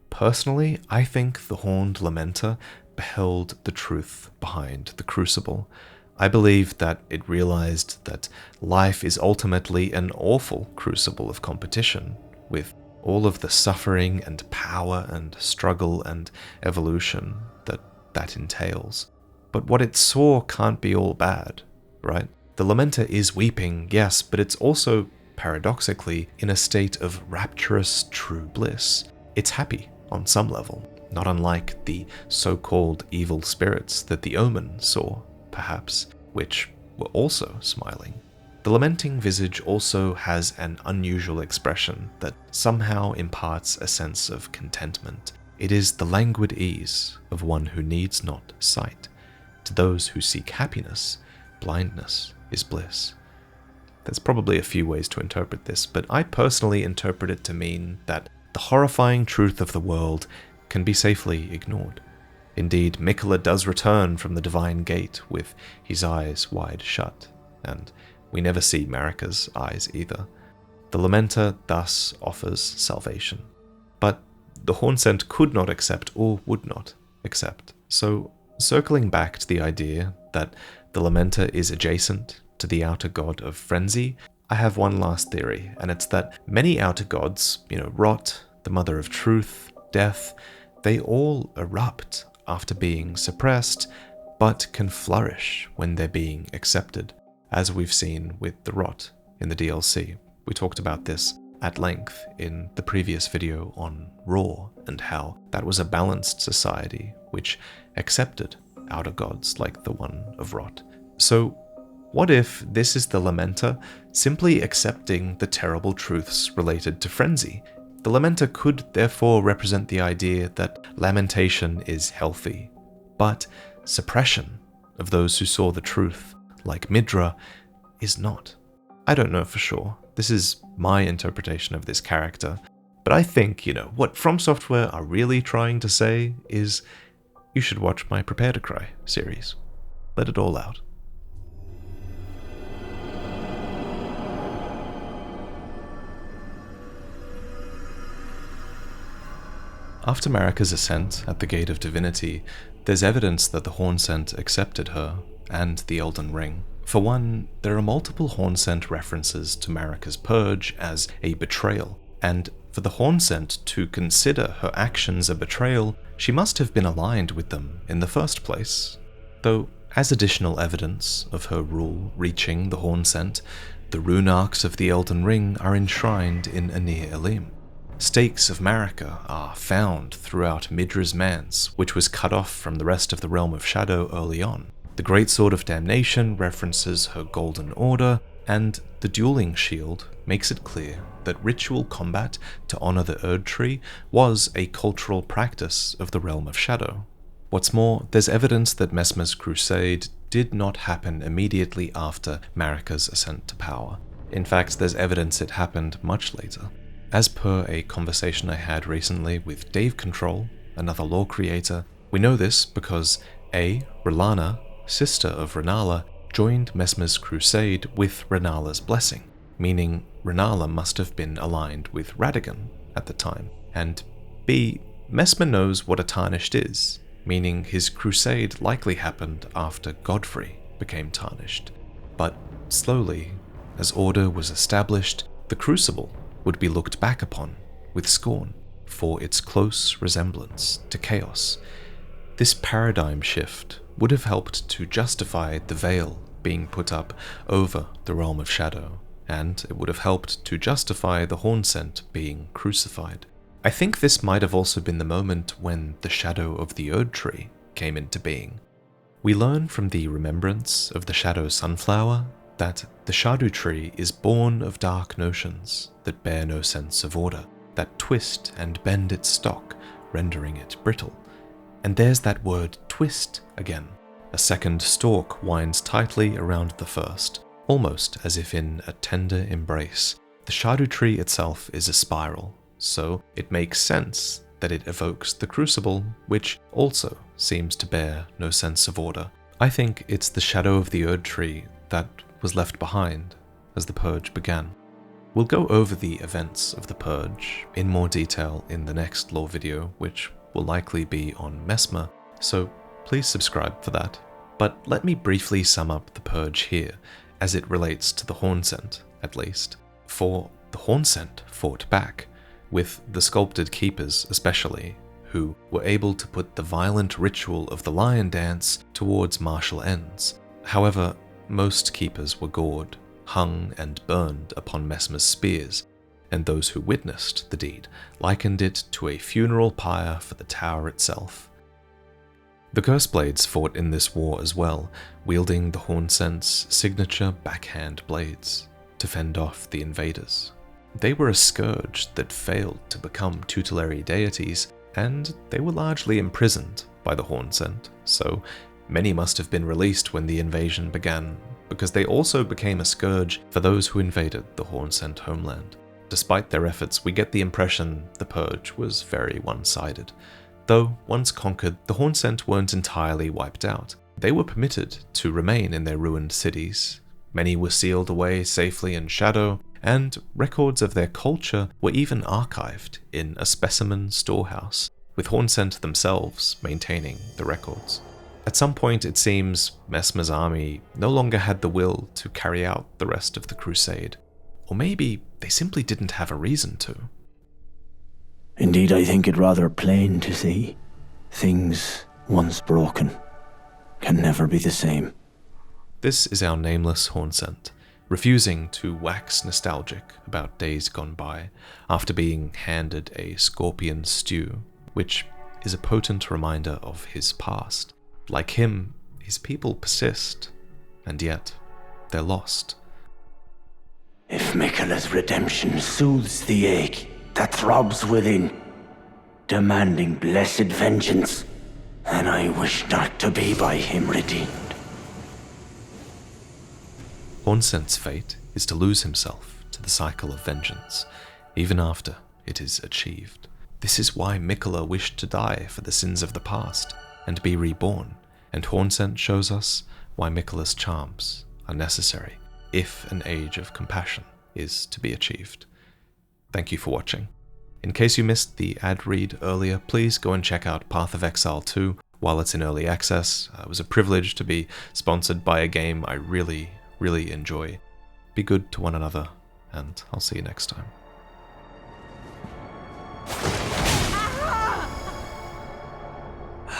Personally, I think the Horned Lamenter beheld the truth behind the crucible. I believe that it realized that life is ultimately an awful crucible of competition, with all of the suffering and power and struggle and evolution that entails. But what it saw can't be all bad, right? The Lamenter is weeping, yes, but it's also, paradoxically, in a state of rapturous true bliss. It's happy on some level, not unlike the so-called evil spirits that the Omen saw, perhaps, which were also smiling. The lamenting visage also has an unusual expression that somehow imparts a sense of contentment. It is the languid ease of one who needs not sight. To those who seek happiness, blindness is bliss. There's probably a few ways to interpret this, but I personally interpret it to mean that the horrifying truth of the world can be safely ignored. Indeed, Mikola does return from the Divine Gate with his eyes wide shut, and we never see Marika's eyes either. The Lamenter thus offers salvation. But the Hornsent could not accept or would not accept. So, circling back to the idea that the Lamenter is adjacent to the outer god of frenzy, I have one last theory, and it's that many outer gods, Rot, the mother of truth, death, they all erupt after being suppressed, but can flourish when they're being accepted, as we've seen with the Rot in the DLC. We talked about this at length in the previous video on Raw, and how that was a balanced society which accepted outer gods like the one of Rot. So what if this is the Lamenter simply accepting the terrible truths related to frenzy? The Lamenter could therefore represent the idea that lamentation is healthy, but suppression of those who saw the truth, like Midra, is not. I don't know for sure. This is my interpretation of this character, but I think, what From Software are really trying to say is you should watch my Prepare to Cry series. Let it all out. After Marika's ascent at the Gate of Divinity, there's evidence that the Hornsent accepted her and the Elden Ring. For one, there are multiple Hornsent references to Marika's purge as a betrayal, and for the Hornsent to consider her actions a betrayal, she must have been aligned with them in the first place. Though, as additional evidence of her rule reaching the Hornsent, the rune arcs of the Elden Ring are enshrined in Anir Elim. Stakes of Marika are found throughout Midra's Manse, which was cut off from the rest of the Realm of Shadow early on. The Great Sword of Damnation references her Golden Order, and the Dueling Shield makes it clear that ritual combat to honor the Erd Tree was a cultural practice of the Realm of Shadow. What's more, there's evidence that Messmer's crusade did not happen immediately after Marika's ascent to power. In fact, there's evidence it happened much later. As per a conversation I had recently with Dave Control, another lore creator, we know this because A. R'hllana, sister of Rennala, joined Messmer's crusade with Rennala's blessing, meaning Rennala must have been aligned with Radagon at the time, and B. Messmer knows what a Tarnished is, meaning his crusade likely happened after Godfrey became Tarnished. But slowly, as order was established, the Crucible would be looked back upon with scorn for its close resemblance to chaos. This paradigm shift would have helped to justify the veil being put up over the Realm of Shadow, and it would have helped to justify the Hornsent being crucified. I think this might have also been the moment when the shadow of the Erd Tree came into being. We learn from the remembrance of the Shadow Sunflower that the Shadow Tree is born of dark notions that bear no sense of order, that twist and bend its stock, rendering it brittle. And there's that word twist again, A second stalk winds tightly around the first, almost as if in a tender embrace. The Shadow tree itself is a spiral, so it makes sense that it evokes the Crucible, which also seems to bear no sense of order. I think it's the shadow of the Erd tree that was left behind as the Purge began. We'll go over the events of the Purge in more detail in the next lore video, which will likely be on Messmer, so please subscribe for that. But let me briefly sum up the Purge here, as it relates to the Hornsent, at least. For the Hornsent fought back, with the sculpted keepers especially, who were able to put the violent ritual of the lion dance towards martial ends. However, most keepers were gored, hung and burned upon Messmer's spears, and those who witnessed the deed likened it to a funeral pyre for the tower itself. The Curseblades fought in this war as well, wielding the Hornsent's signature backhand blades to fend off the invaders. They were a scourge that failed to become tutelary deities, and they were largely imprisoned by the Hornsent, so many must have been released when the invasion began, because they also became a scourge for those who invaded the Hornsent homeland. Despite their efforts, we get the impression the Purge was very one-sided. Though, once conquered, the Hornsent weren't entirely wiped out. They were permitted to remain in their ruined cities. Many were sealed away safely in shadow, and records of their culture were even archived in a specimen storehouse, with Hornsent themselves maintaining the records. At some point, it seems Messmer's army no longer had the will to carry out the rest of the crusade. Or maybe they simply didn't have a reason to. Indeed, I think it rather plain to see. Things once broken can never be the same. This is our nameless Hornsent, refusing to wax nostalgic about days gone by after being handed a scorpion stew, which is a potent reminder of his past. Like him, his people persist, and yet they're lost. If Miquella's redemption soothes the ache that throbs within, demanding blessed vengeance, then I wish not to be by him redeemed. Hornsent's fate is to lose himself to the cycle of vengeance, even after it is achieved. This is why Miquella wished to die for the sins of the past and be reborn, and Hornsent shows us why Miquella's charms are necessary if an age of compassion is to be achieved. Thank you for watching. In case you missed the ad read earlier, please go and check out Path of Exile 2 while it's in early access. It was a privilege to be sponsored by a game I really enjoy. Be good to one another, and I'll see you next time.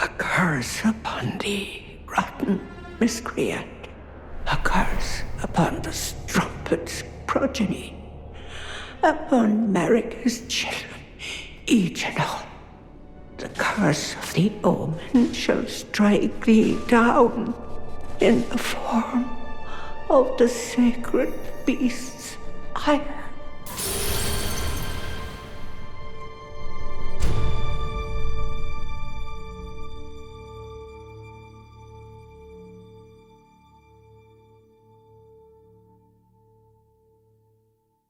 A curse upon thee, rotten miscreant. A curse upon the strumpet's progeny. Upon Marika's children, each and all. The curse of the omen shall strike thee down in the form of the sacred beasts I